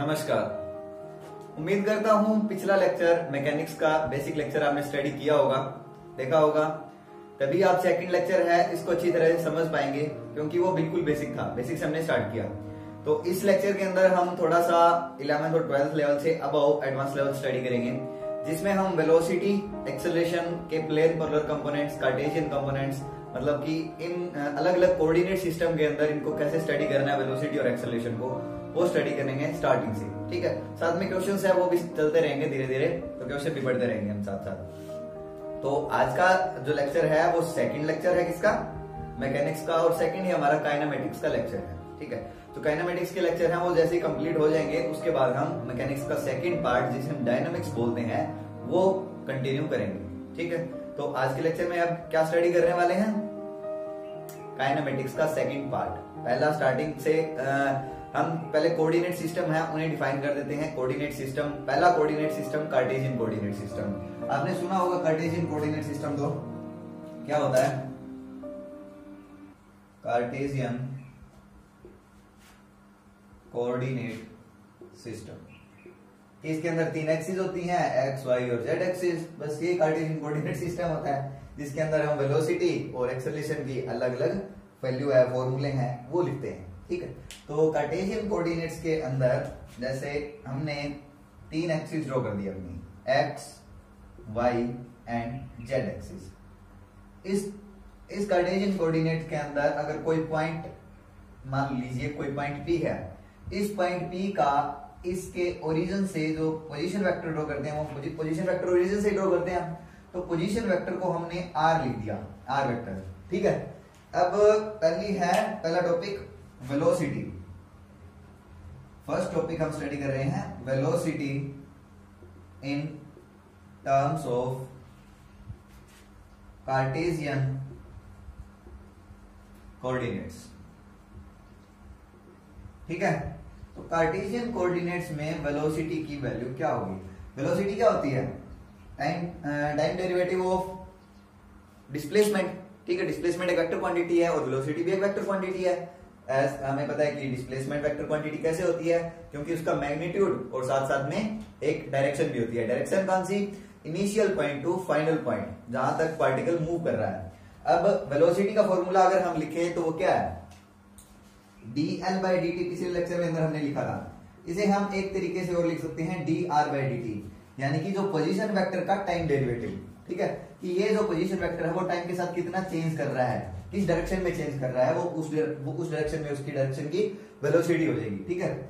नमस्कार। उम्मीद करता हूँ पिछला लेक्चर मैकेनिक्स का बेसिक लेक्चर आपने स्टडी किया होगा, देखा होगा, तभी आप सेकंड लेक्चर है इसको अच्छी तरह से समझ पाएंगे, क्योंकि वो बिल्कुल बेसिक था। बेसिक से हमने स्टार्ट किया। तो इस लेक्चर के अंदर हम थोड़ा सा 11th और 12th लेवल से अबव एडवांस लेवल स्टडी करेंगे, जिसमें हम वेलोसिटी, एक्सेलरेशन के plane polar components, Cartesian components, मतलब कि इन अलग अलग कोऑर्डिनेट सिस्टम के अंदर इनको कैसे स्टडी करना है वेलोसिटी और एक्सेलरेशन को, वो स्टडी करेंगे स्टार्टिंग से। ठीक है, साथ में क्वेश्चंस है वो भी चलते रहेंगे धीरे धीरे, तो क्वेश्चन भी बढ़ते रहेंगे हम साथ साथ। तो आज का जो लेक्चर है वो सेकंड लेक्चर है किसका, मैकेनिक्स का, और सेकंड ही हमारा काइनेमेटिक्स का लेक्चर है। ठीक है, तो काइनेमेटिक्स के लेक्चर हैं वो जैसे ही कंप्लीट हो जाएंगे उसके बाद हम मैकेनिक्स का सेकंड पार्ट जिसे हम डायनामिक्स बोलते हैं वो कंटिन्यू करेंगे। ठीक है, तो आज के लेक्चर में अब क्या स्टडी करने वाले हैं, काइनेमेटिक्स का सेकंड पार्ट। पहला स्टार्टिंग से हम पहले कोऑर्डिनेट सिस्टम है उन्हें डिफाइन कर देते हैं। कोऑर्डिनेट सिस्टम, पहला coordinate system Cartesian coordinate system. आपने सुना होगा कार्टेशियन कोऑर्डिनेट सिस्टम, तो क्या होता है कार्टेशियन कोऑर्डिनेट सिस्टम। इसके अंदर 3 एक्सिस होती हैं, एक्स, वाई और जेड एक्सिस। बस ये कार्टेशियन कोऑर्डिनेट सिस्टम होता है, जिसके अंदर हम वेलोसिटी और एक्सेलरेशन की अलग अलग वैल्यू है, फॉर्मूले हैं, वो लिखते हैं। ठीक है, तो कार्टेशियन कोऑर्डिनेट्स के अंदर जैसे हमने 3 एक्सिस ड्रॉ कर दी अपनी, X, Y and Z axis. इस कार्टेशियन कोऑर्डिनेट के अंदर अगर कोई पॉइंट, मान लीजिए कोई पॉइंट पी है, इस पॉइंट पी का इसके ओरिजिन से जो पोजीशन वेक्टर ड्रॉ करते हैं वो पोजीशन वेक्टर ओरिजिन से ड्रॉ करते हैं, तो पोजीशन वेक्टर को हमने आर लिख दिया, आर वेक्टर। ठीक है, अब पहला टॉपिक वेलोसिटी। फर्स्ट टॉपिक हम स्टडी कर रहे हैं velocity in terms of Cartesian coordinates. ठीक है, तो कार्टेशियन कोऑर्डिनेट्स में वेलोसिटी की वैल्यू क्या होगी। वेलोसिटी क्या होती है, टाइम डेरिवेटिव ऑफ डिस्प्लेसमेंट। ठीक है, डिस्प्लेसमेंट एक वेक्टर क्वांटिटी है और वेलोसिटी भी एक वेक्टर क्वांटिटी है। एज हमें पता है कि डिस्प्लेसमेंट वेक्टर क्वांटिटी कैसे होती है, क्योंकि उसका मैग्नीट्यूड और साथ साथ में एक डायरेक्शन भी होती है। डायरेक्शन कौन सी, initial point to final point, जहां तक पार्टिकल मूव कर रहा है। अब वेलोसिटी का फॉर्मूला अगर हम लिखें तो वो क्या है, dl/dt। पिछले लेक्चर में अंदर हमने लिखा था, इसे हम एक तरीके से और लिख सकते हैं dr/dt, यानी कि जो पोजीशन वेक्टर का टाइम डेरिवेटिव। ठीक है, कि ये जो पोजीशन वेक्टर है वो टाइम के साथ कितना चेंज कर रहा है, किस डायरेक्शन में चेंज कर रहा है, वो उस डायरेक्शन में उसकी डायरेक्शन की वेलोसिटी हो जाएगी। ठीक है,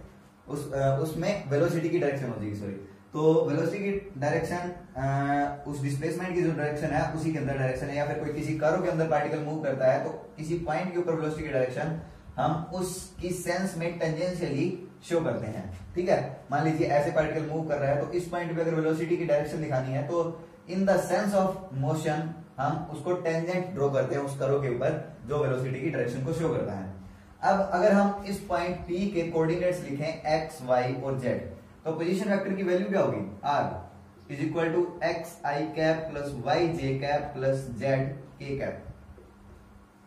उसमें वेलोसिटी की डायरेक्शन हो जाएगी, सॉरी। तो वेलोसिटी की डायरेक्शन उस डिस्प्लेसमेंट की जो डायरेक्शन है उसी के अंदर डायरेक्शन है, या फिर कोई किसी कर्व के अंदर पार्टिकल मूव करता है तो किसी पॉइंट के ऊपर वेलोसिटी की डायरेक्शन हम उसकी सेंस में टेंजेंशियली शो करते हैं। ठीक है, मान लीजिए ऐसे पार्टिकल मूव कर रहा है तो इस पॉइंट पे अगर वेलोसिटी की डायरेक्शन दिखानी है तो in the sense of motion हम उसको टेंजेंट ड्रॉ करते हैं उस कर्व के ऊपर जो वेलोसिटी की डायरेक्शन को शो करता है। अब अगर हम इस पॉइंट P के कोऑर्डिनेट्स लिखें x, y और z, तो पोजीशन वेक्टर की वैल्यू क्या होगी, r is equal to X I cap plus Y J cap plus Z K cap.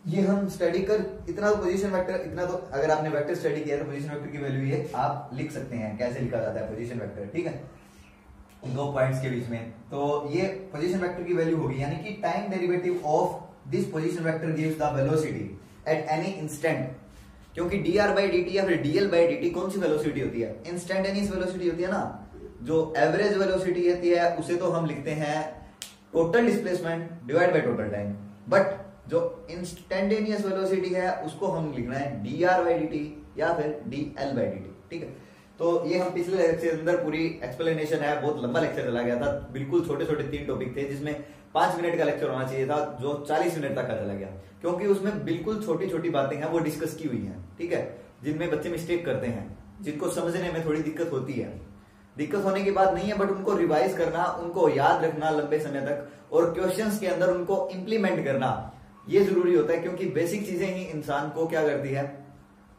ये हम स्टडी कर, इतना तो पोजीशन वेक्टर, इतना तो अगर आपने वेक्टर स्टडी किया तो पोजीशन वेक्टर की वैल्यू ये आप लिख सकते हैं, कैसे लिखा जाता है पोजीशन वेक्टर। ठीक है, 2 पॉइंट्स के बीच में, तो ये पोजीशन वेक्टर की वैल्यू होगी, यानी कि time derivative of this position vector gives the velocity at any instant. क्योंकि dr/dt या फिर dl/dt कौन सी वेलोसिटी होती है, इंस्टेंटेनियस वेलोसिटी होती है ना। जो एवरेज वेलोसिटी होती है उसे तो हम लिखते हैं total displacement divide by total time, but जो इंस्टेंटेनियस वेलोसिटी है उसको हम लिखना है dr/dt या फिर dl/dt। ठीक है, तो ये हम पिछले लेक्चर के अंदर पूरी एक्सप्लेनेशन है, बहुत लंबा लेक्चर चला गया था, बिल्कुल छोटे छोटे 3 टॉपिक थे, जिसमें 5 मिनट का लेक्चर होना चाहिए था जो 40 मिनट तक का चला गया, क्योंकि उसमें बिल्कुल छोटी छोटी बातें हैं वो डिस्कस की हुई हैं। ठीक है, जिनमें बच्चे मिस्टेक करते हैं, जिनको समझने में थोड़ी दिक्कत होती है। दिक्कत होने की बात नहीं है, बट उनको रिवाइज करना, उनको याद रखना लंबे समय तक, और क्वेश्चंस के अंदर उनको इंप्लीमेंट करना ये जरूरी होता है, क्योंकि बेसिक चीजें ही इंसान को क्या करती है,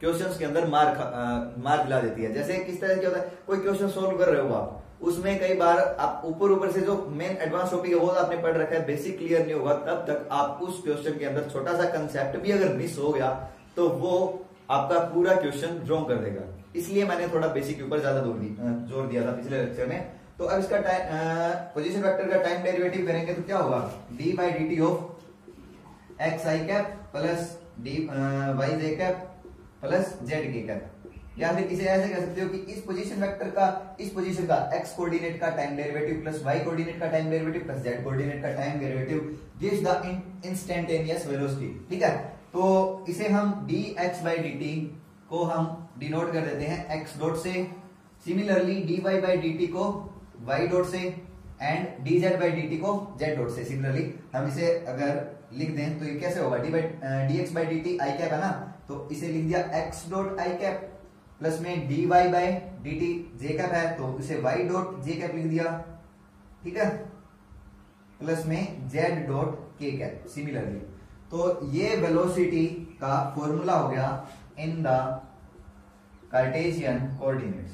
क्वेश्चंस के अंदर मार दिला देती है। जैसे किस तरह से होता है, कोई क्वेश्चन सोल्व कर रहे हो आप, उसमें कई बार आप ऊपर से जो मेन एडवांस टॉपिक है वो आपने पढ़ रखा है, बेसिक क्लियर नहीं होगा, तब तक आप उस क्वेश्चन के अंदर छोटा सा कंसेप्ट भी अगर मिस हो गया तो वो आपका पूरा क्वेश्चन रॉन्ग कर देगा। इसलिए मैंने थोड़ा बेसिक के ऊपर ज्यादा जोर दिया था पिछले लेक्चर में। तो अब इसका पोजीशन वेक्टर का टाइम डेरिवेटिव करेंगे तो क्या होगा, D by D T of X I cap plus D Y J cap plus Z K cap. या फिर इसे ऐसे कह सकते हो कि इस पोजीशन वेक्टर का, इस पोजीशन का एक्स कोऑर्डिनेट का time derivative plus Y coordinate का time derivative plus Z coordinate का time derivative gives the instantaneous velocity. ठीक है, तो इसे हम dx बाई dt को हम डिनोट कर देते हैं x डॉट से, सिमिलरली dy बाई dt को y डॉट से एंड dz बाई dt को z डॉट से। सिमिलरली हम इसे अगर लिख दें तो ये कैसे होगा, dx by dt I cap है ना, तो इसे लिख दिया x dot i cap plus में dy by dt j cap है तो इसे y डॉट j कैप लिख दिया। ठीक है, प्लस में z dot k cap. Similarly तो ये वेलोसिटी का फॉर्मूला हो गया in the Cartesian coordinates.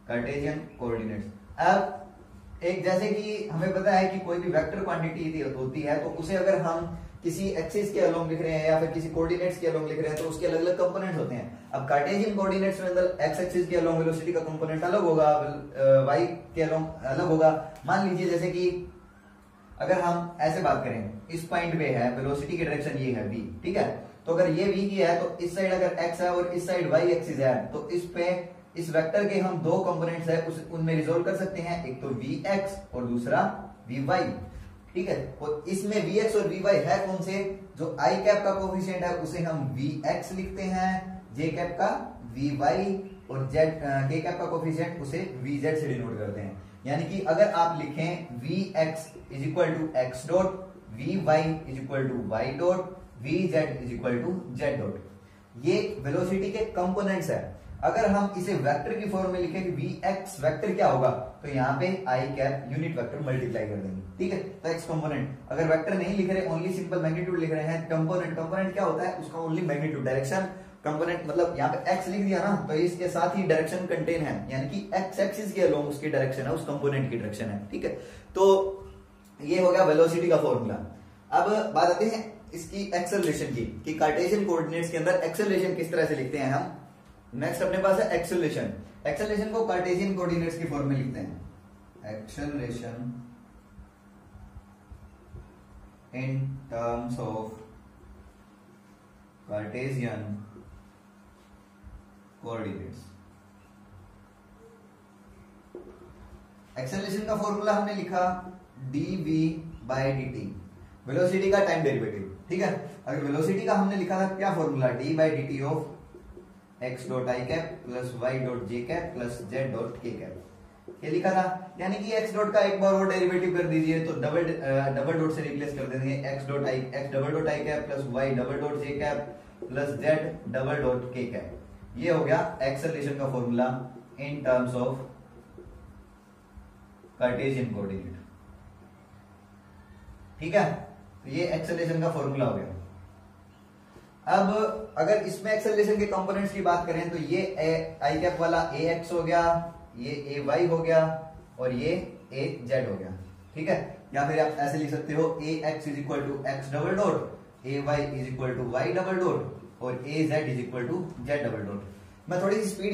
Cartesian coordinates. अब एक जैसे कि हमें पता है कि कोई भी वेक्टर क्वांटिटी होती है तो उसे अगर हम किसी एक्सिस के अलोंग लिख रहे हैं या फिर किसी कोऑर्डिनेट्स के अलोंग लिख रहे हैं तो उसके अलग अलग कंपोनेंट्स होते हैं। अब कार्टेशियन कोऑर्डिनेट्स में अंदर एक्स एक्सिस के अलोंग वेलोसिटी का कंपोनेंट अलग होगा, वाई के अलोंग अलग होगा। मान लीजिए जैसे कि अगर हम ऐसे बात करें, इस पॉइंट पे है वेलोसिटी की डायरेक्शन ये है v, ठीक है, तो अगर ये v की है तो इस साइड अगर x है और इस साइड y एक्सिस है तो इस पे इस वेक्टर के हम दो कंपोनेंट्स है उनमें रिजोल्व कर सकते हैं, एक तो vx और दूसरा vy। ठीक है, और इसमें vx और vy है कौन से, जो i कैप का कोफिशिएंट है उसे हम vx लिखते हैं, j कैप का vy और z k कैप का कोफिशिएंट उसे vz से डिनोट करते हैं। यानी कि अगर आप लिखें vx is equal to x dot, vy is equal to y dot, vz is equal to z dot, ये वेलोसिटी के कंपोनेंट्स है। अगर हम इसे वेक्टर की फॉर्म में लिखें कि vx वेक्टर क्या होगा, तो यहाँ पे i cap unit vector multiply कर देंगे। ठीक है, तो x कंपोनेंट, अगर वेक्टर नहीं लिख रहे, ओनली सिंपल मैग्नीट्यूड लिख रहे हैं, कंपोनेंट, कंपोनेंट क्या होता है, उसका ओनली मैग्नीट्यूड, डायरेक्शन कंपोनेंट, मतलब यहाँ पे x लिख दिया ना तो इसके साथ ही डायरेक्शन कंटेन है, यानी कि x एक्सिस के अलोंग उसकी डायरेक्शन है, उस कंपोनेंट की डायरेक्शन है। ठीक है, तो ये हो गया वेलोसिटी का फॉर्मूला। अब बात आते हैं इसकी एक्सेलरेशन की, कि कार्टेशियन कोऑर्डिनेट्स के अंदर एक्सेलरेशन किस तरह से लिखते हैं हम। नेक्स्ट अपने पास है एक्सेलरेशन। एक्सेलरेशन को कार्टेशियन कोऑर्डिनेट्स की फॉर्म में लिखते हैं, acceleration in terms of Cartesian coordinates. Acceleration का फॉर्मूला हमने लिखा dv बाई dt, वेलोसिटी का टाइम डेरिवेटिव। ठीक है, अगर वेलोसिटी का हमने लिखा था क्या formula, d by dt of x dot i cap plus y dot j cap plus z dot के कैप, ये लिखा था। यानी कि x डॉट का एक बार और डेरिवेटिव कर दीजिए तो डबल डॉट से रिप्लेस कर देंगे, x double dot i cap plus y double dot j cap plus z double dot के कैप। ये हो गया एक्सेलरेशन का formula in terms of Cartesian coordinate. ठीक है, तो ये एक्सेलरेशन का फॉर्मूला हो गया। अब अगर इसमें एक्सेलरेशन के कंपोनेंट्स की बात करें तो ये आई कैप वाला ax हो गया, ये ay हो गया और ये az हो गया। ठीक है, या फिर आप ऐसे लिख सकते हो ax is equal to x double dot, ay is equal to y double dot और az is equal to z double dot. मैं थोड़ी सी स्पीड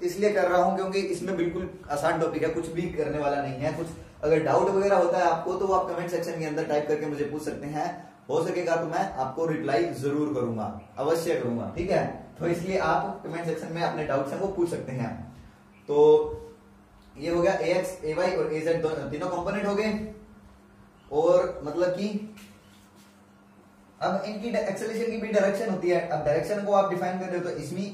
इसलिए कर रहा हूं क्योंकि इसमें बिल्कुल आसान टॉपिक है, कुछ भी करने वाला नहीं है। कुछ अगर डाउट वगैरह होता है आपको तो आप कमेंट सेक्शन के अंदर टाइप करके मुझे पूछ सकते हैं, हो सकेगा तो मैं आपको रिप्लाई जरूर करूंगा, अवश्य करूंगा। ठीक है, तो इसलिए आप कमेंट सेक्शन में अपने डाउट्स हैं वो पूछ सकते हैं। तो ये हो गया ax, ay और az तीनों कंपोनेंट हो गए। और मतलब कि अब इनकी एक्सेलरेशन की भी डायरेक्शन होती है। अब डायरेक्शन को आप डिफाइन कर रहे हो तो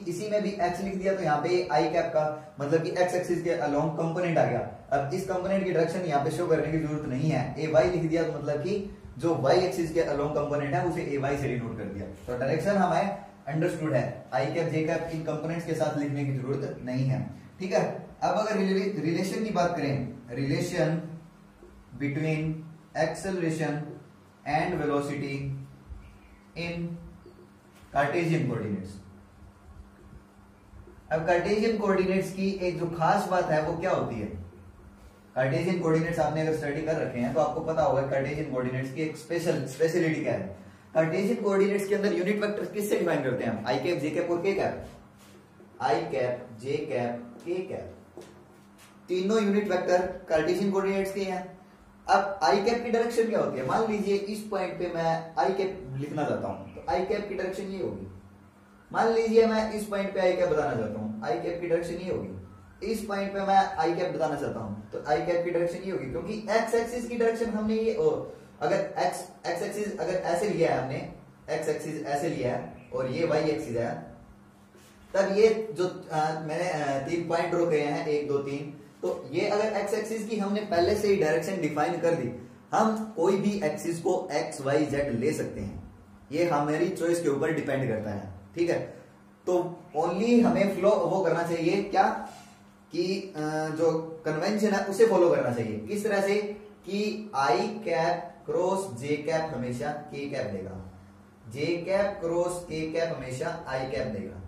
इसी में भी x लिख दिया तो यहाँ पे आई कैप का मतलब कि x एक्सिस के अलोंग कंपोनेंट आ गया। अब इस कंपोनेंट की डायरेक्शन यहाँ पे शो करने की जरूरत नहीं है, ay लिख दिया तो मतलब कि जो y एक्सिस के अलोंग कंपोनेंट है उसे ay से डिनोट कर दिया, तो डायरेक्शन हमारे अंडरस्टूड है। आई कैप जे कैप इन कंपोनेंट्स के साथ लिखने की जरूरत नहीं है। ठीक है, अब अगर रिलेशन की बात करें, relation between acceleration and velocity in Cartesian coordinates. अब कार्टेशियन कोऑर्डिनेट्स की एक जो खास बात है वो क्या होती है, कार्टेशियन कोऑर्डिनेट्स आपने अगर स्टडी कर रखे हैं तो आपको पता होगा कार्टेशियन कोऑर्डिनेट्स की एक स्पेशलिटी क्या है। कार्टेशियन कोऑर्डिनेट्स के अंदर यूनिट वेक्टर किससे डिफाइन करते हैं हम, आई कैप, जे कैप और के कैप। आई cap J cap K cap, तीनों यूनिट वेक्टर कार्टेशियन कोऑर्डिनेट्स के हैं। अब आई कैप की डायरेक्शन क्या होती है, मान लीजिए इस पॉइंट पे मैं आई कैप लिखना चाहता हूं, तो आई कैप की डायरेक्शन ये होगी। मान लीजिए मैं इस पॉइंट पे आई कैप बताना चाहता हूं, आई कैप की डायरेक्शन ये होगी। इस पॉइंट पे मैं आई कैप बताना चाहता हूं, तो आई कैप की डायरेक्शन ये होगी, क्योंकि एक्स एक्सिस की डायरेक्शन हमने ये अगर एक्स एक्सिस अगर ऐसे लिया है, हमने एक्स एक्सिस ऐसे लिया है और ये वाई एक्सिस है, तब ये जो मैंने 3 पॉइंट ड्रॉ किए हैं 1 2 3, तो ये अगर एक्स एक्सिस की हमने पहले से ही डायरेक्शन डिफाइन कर दी, हम कोई भी एक्सिस को एक्स वाई जेड ले सकते हैं, ये हमारी चॉइस के ऊपर डिपेंड करता है। ठीक है, तो ओनली हमें फ्लो वो करना चाहिए क्या कि जो कन्वेंशन है उसे फॉलो करना चाहिए। किस तरह से कि I cap cross J cap हमेशा के कैप देगा, जे कैप क्रॉस के कैप हमेशा आई कैप देगा,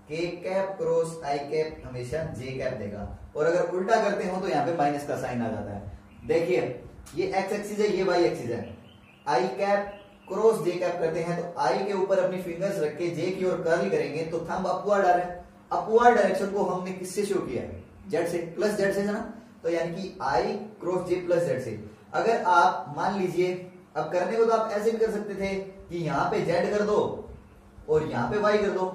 के कैप क्रॉस आई कैप हमेशा जे कैप देगा। और अगर उल्टा करते हो तो यहाँ पे माइनस का साइन आ जाता है। देखिए ये एक्स एक्सिस है, ये वाई एक्सिस है, आई कैप क्रॉस जे कैप करते हैं तो आई के ऊपर अपनी फिंगर्स रख के जे की ओर कर्ल करेंगे तो थंब अपवर्ड आ रहा है। अपवर्ड डायरेक्शन को हमने किससे शो किया है, जेड से, प्लस जेड से है ना, तो यानी कि आई क्रॉस जे प्लस जेड से। अगर आप मान लीजिए, अब करने को तो आप ऐसे भी कर सकते थे कि यहाँ पे जेड कर दो और यहाँ पे वाई कर दो,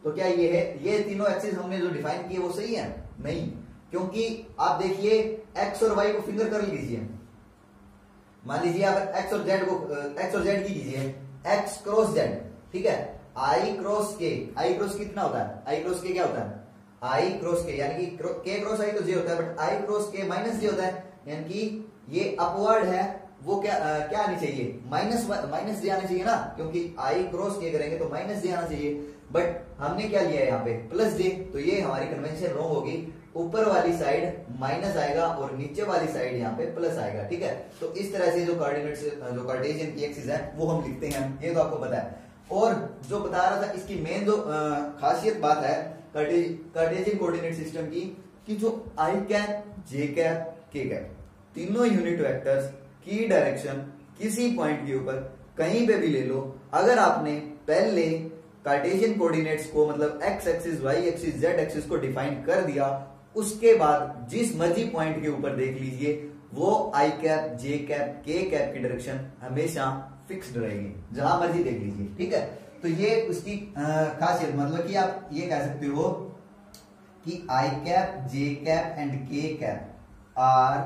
तो क्या ये है, ये तीनों एक्सिस हमने जो डिफाइन किए वो सही है? नहीं, क्योंकि आप देखिए एक्स और वाई को फिंगर कर लीजिए। मान लीजिए आप एक्स और जेड को, एक्स और जेड की लीजिए, एक्स क्रॉस जेड, ठीक है, आई क्रॉस के, आई क्रॉस कितना होता है, आई क्रॉस के क्या होता है, आई क्रॉस के, यानी कि के क्रॉस आई तो जे होता है, बट आई क्रॉस के माइनस जे होता है, यानी कि ये अपवर्ड है, वो क्या क्या आनी चाहिए, माइनस जे आना चाहिए ना, क्योंकि आई क्रॉस के करेंगे तो माइनस जे आना चाहिए, बट हमने क्या लिया है यहाँ पे प्लस जे, तो ये हमारी कन्वेंशन रॉन्ग होगी। ऊपर वाली साइड माइनस आएगा और नीचे वाली साइड यहाँ पे प्लस आएगा। ठीक है, तो इस तरह से जो कोऑर्डिनेट्स, जो कार्टेशियन की एक्सिस है वो हम लिखते हैं, ये तो आपको पता है। और जो बता रहा था इसकी मेन जो खासियत बात है कार्टेशियन कोऑर्डिनेट सिस्टम की, कि जो आई cap J cap K cap तीनों यूनिट वेक्टर्स की डायरेक्शन किसी पॉइंट के ऊपर कहीं पे भी ले लो, अगर आपने पहले कार्टेशियन कोऑर्डिनेट्स को मतलब X axis Y axis Z axis को डिफाइन कर दिया, उसके बाद जिस मर्जी पॉइंट के ऊपर देख लीजिए वो आई cap J cap K cap की डायरेक्शन हमेशा फिक्स्ड रहेगी, जहां मर्जी देख लीजिए। ठीक है, तो ये उसकी खासियत, मतलब कि आप ये कह सकते हो कि I cap J cap and K cap are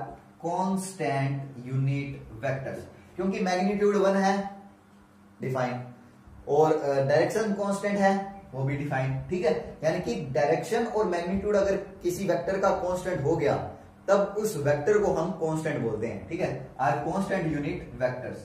constant unit vectors, क्योंकि मैग्नीट्यूड 1 है डिफाइन और डायरेक्शन कांस्टेंट है वो भी डिफाइन। ठीक है, यानी कि डायरेक्शन और मैग्नीट्यूड अगर किसी वेक्टर का कांस्टेंट हो गया तब उस वेक्टर को हम कांस्टेंट बोलते हैं। ठीक है, आर कांस्टेंट यूनिट वेक्टर्स।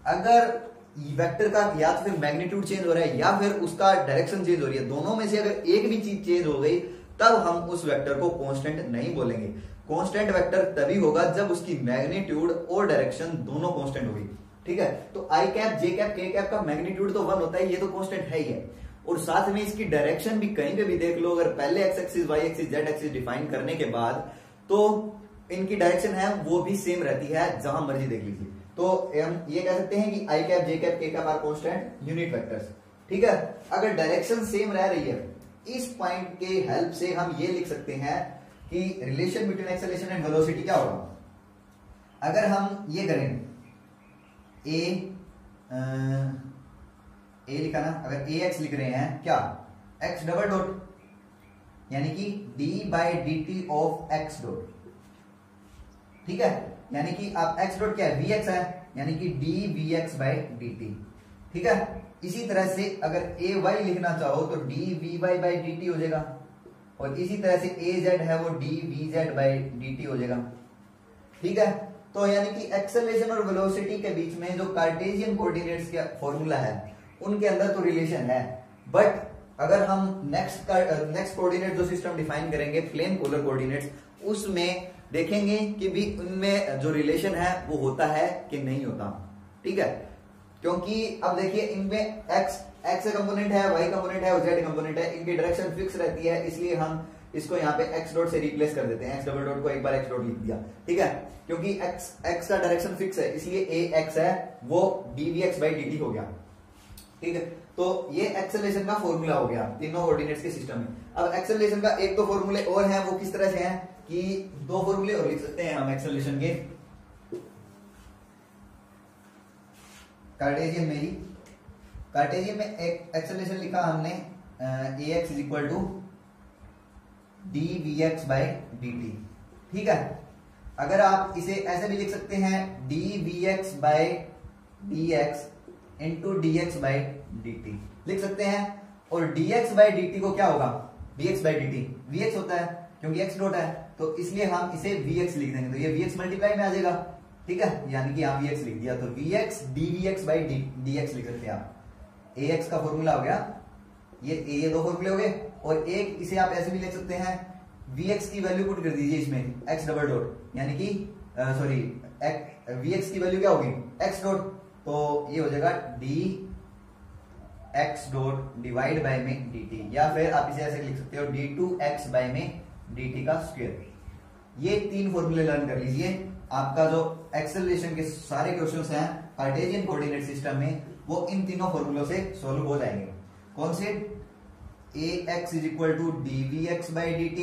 अगर वेक्टर का या तो फिर मैग्नीट्यूड चेंज हो रहा है या फिर उसका डायरेक्शन चेंज हो रही है, दोनों में से अगर एक भी चीज चेंज हो गई तब हम उस वेक्टर को कांस्टेंट नहीं बोलेंगे। कांस्टेंट वेक्टर तभी होगा जब उसकी मैग्नीट्यूड और डायरेक्शन दोनों कांस्टेंट होगी। ठीक है, तो आई cap J cap K cap का मैग्नीट्यूड तो 1 होता है, ये तो कांस्टेंट है ही है, और साथ में इसकी डायरेक्शन भी कहीं पे भी देख लो, अगर पहले X axis Y axis Z axis define करने के बाद तो इनकी डायरेक्शन है वो भी सेम रहती है, जहां मर्जी देख लीजिए। तो हम ये कह सकते हैं कि I cap J cap K cap are constant unit vectors. ठीक है, अगर डायरेक्शन सेम रह रही है, इस पॉइंट के हेल्प से हम ये लिख सकते हैं कि relation between acceleration and velocity क्या होगा। अगर हम ये करें ए लिखा ना, अगर ए एक्स लिख रहे हैं क्या, एक्स डबल डॉट, यानी कि D by D T of x dot. ठीक है, यानी कि आप एक्स डॉट क्या है, वी एक्स है, यानी कि D we x by D T. ठीक है, इसी तरह से अगर ए वाई लिखना चाहो तो D V Y by D T हो जाएगा, और इसी तरह से ए जेड है वो D V Z by D T हो जाएगा। ठीक है, तो यानी कि एक्सेलरेशन और वेलोसिटी के बीच में जो कार्टेशियन कोऑर्डिनेट्स का फॉर्मूला है उनके अंदर तो रिलेशन है, बट अगर हम नेक्स्ट कोऑर्डिनेट जो सिस्टम डिफाइन करेंगे प्लेन पोलर कोऑर्डिनेट्स, उसमें देखेंगे कि भी उनमें जो रिलेशन है वो होता है कि नहीं होता। ठीक है, क्योंकि अब देखिए इनमें एक्स कंपोनेंट है, वाई कंपोनेंट है और जेड कंपोनेंट है, इनकी डायरेक्शन फिक्स रहती है, इसलिए हम इसको यहाँ पे एक्स डॉट से रिप्लेस कर देते हैं, एक्स डबल डॉट को एक बार एक्स डॉट लिख दिया। ठीक है, क्योंकि एक्स का डायरेक्शन फिक्स है इसलिए ए एक्स है वो D V X by D T हो गया। ठीक है। तो ये एक्सेलरेशन का फॉर्मूला हो गया तीनों कोऑर्डिनेट्स के सिस्टम में। अब एक्सेलरेशन का एक दो फॉर्मूले और हैं, वो किस तरह से हैं कि दो फॉर्मूले और लिख सकते हैं हम एक्सेलरेशन के कार्टेशियन में ही। कार्टेशियन में एक एक्सेलरेशन लिखा हमने ax is equal to dvx by dt, ठीक है। अगर आप इसे ऐसे भी लिख सकते हैं dvx by dx into dx by dt लिख सकते हैं। और dx बाई dt को क्या होगा, dx बाई dt vx होता है क्योंकि x डॉट है, तो इसलिए हम इसे vx लिख देंगे, तो ये vx मल्टीप्लाई में आ जाएगा, ठीक है। यानी कि यहाँ vx लिख दिया, तो vx dvx बाई dx लिख सकते हैं आप। ax का फॉर्मूला हो गया, ये दो फॉर्मूले हो गए। और एक इसे आप ऐसे भी लिख सकते हैं, vx की वैल्यू पुट कर दीजिए इसमें x डबल डॉट, यानी कि सॉरी vx की वैल्यू क्या होगी x डॉट, तो ये हो जाएगा dx डॉट डिवाइड बाय में dt, या फिर आप इसे ऐसे लिख सकते हो d2x बाय में dt का स्क्वायर। ये तीन फॉर्मूले लर्न कर लीजिए। आपका जो एक्सेलरेशन के सारे क्वेश्चंस हैं कार्टेशियन कोऑर्डिनेट सिस्टम में, वो इन तीनों फॉर्मूलों से सॉल्व हो जाएंगे। कौन से, ax is equal to dvx by dt।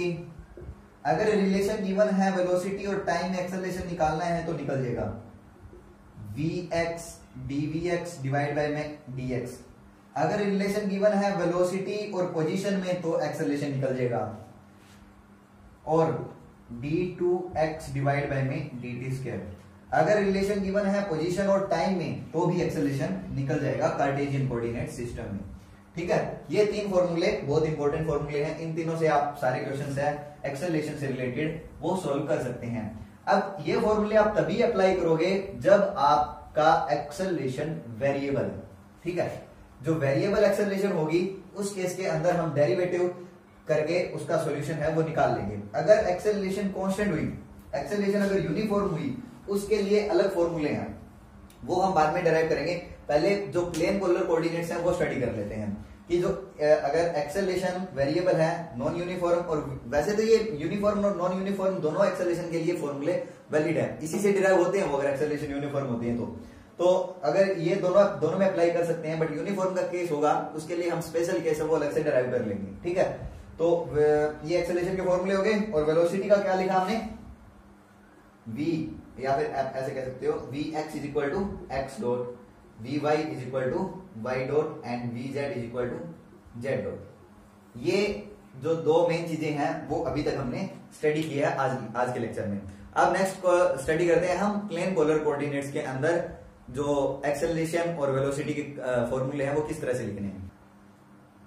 अगर रिलेशन गिवन है वेलोसिटी और टाइम में एक्सेलरेशन निकालना है तो निकल जाएगा vx dvx डिवाइड बाय में dx। अगर रिलेशन गिवन है वेलोसिटी और पोजीशन में तो एक्सेलरेशन निकल जाएगा, और d2x डिवाइड बाय में dt स्क्वायर। अगर रिलेशन गिवन है पोजीशन और टाइम में तो भी एक्सेलरेशन निकल जाएगा कार्टेशियन कोऑर्डिनेट सिस्टम में, ठीक है। ये तीन फॉर्मूले बहुत इंपॉर्टेंट फॉर्मूले हैं, इन तीनों से आप सारे क्वेश्चंस है एक्सेलरेशन से रिलेटेड वो सॉल्व कर सकते हैं। अब ये फॉर्मूले आप तभी अप्लाई करोगे जब आपका एक्सेलरेशन वेरिएबल है, ठीक है। जो वेरिएबल एक्सेलरेशन होगी उस केस के अंदर हम डेरिवेटिव करके उसका सॉल्यूशन है वो निकाल लेंगे। अगर एक्सेलरेशन कांस्टेंट हुई, एक्सेलरेशन अगर यूनिफॉर्म हुई, उसके लिए अलग फॉर्मूले हैं, वो हम बाद में डिराइव करेंगे। पहले जो प्लेन पोलर कोऑर्डिनेट्स हैं वो स्टडी कर लेते हैं कि जो अगर एक्सेलरेशन वेरिएबल है, नॉन यूनिफॉर्म, और वैसे तो ये यूनिफॉर्म और नॉन यूनिफॉर्म दोनों एक्सेलरेशन के लिए फॉर्मूले वैलिड है, इसी से डिराइव होते हैं वो, अगर एक्सेलरेशन यूनिफॉर्म होती है तो अगर ये दोनों में अप्लाई कर सकते हैं। बट यूनिफॉर्म का केस होगा उसके लिए हम स्पेशल केस है वो अलग से डिराइव कर लेंगे, ठीक है। तो ये एक्सेलरेशन के फॉर्मूले हो गए। और वेलोसिटी का क्या लिखा हमने, v, या फिर ऐसे कह सकते हो vx is equal to x dot, vy is equal to y dot and vz is equal to z dot. ये जो दो मेन चीजें हैं वो अभी तक हमने स्टडी किया है आज के लेक्चर में। अब नेक्स्ट स्टडी करते हैं हम प्लेन पोलर कोऑर्डिनेट्स के अंदर जो एक्सेलरेशन और वेलोसिटी के फॉर्मूले हैं वो किस तरह से लिखने हैं।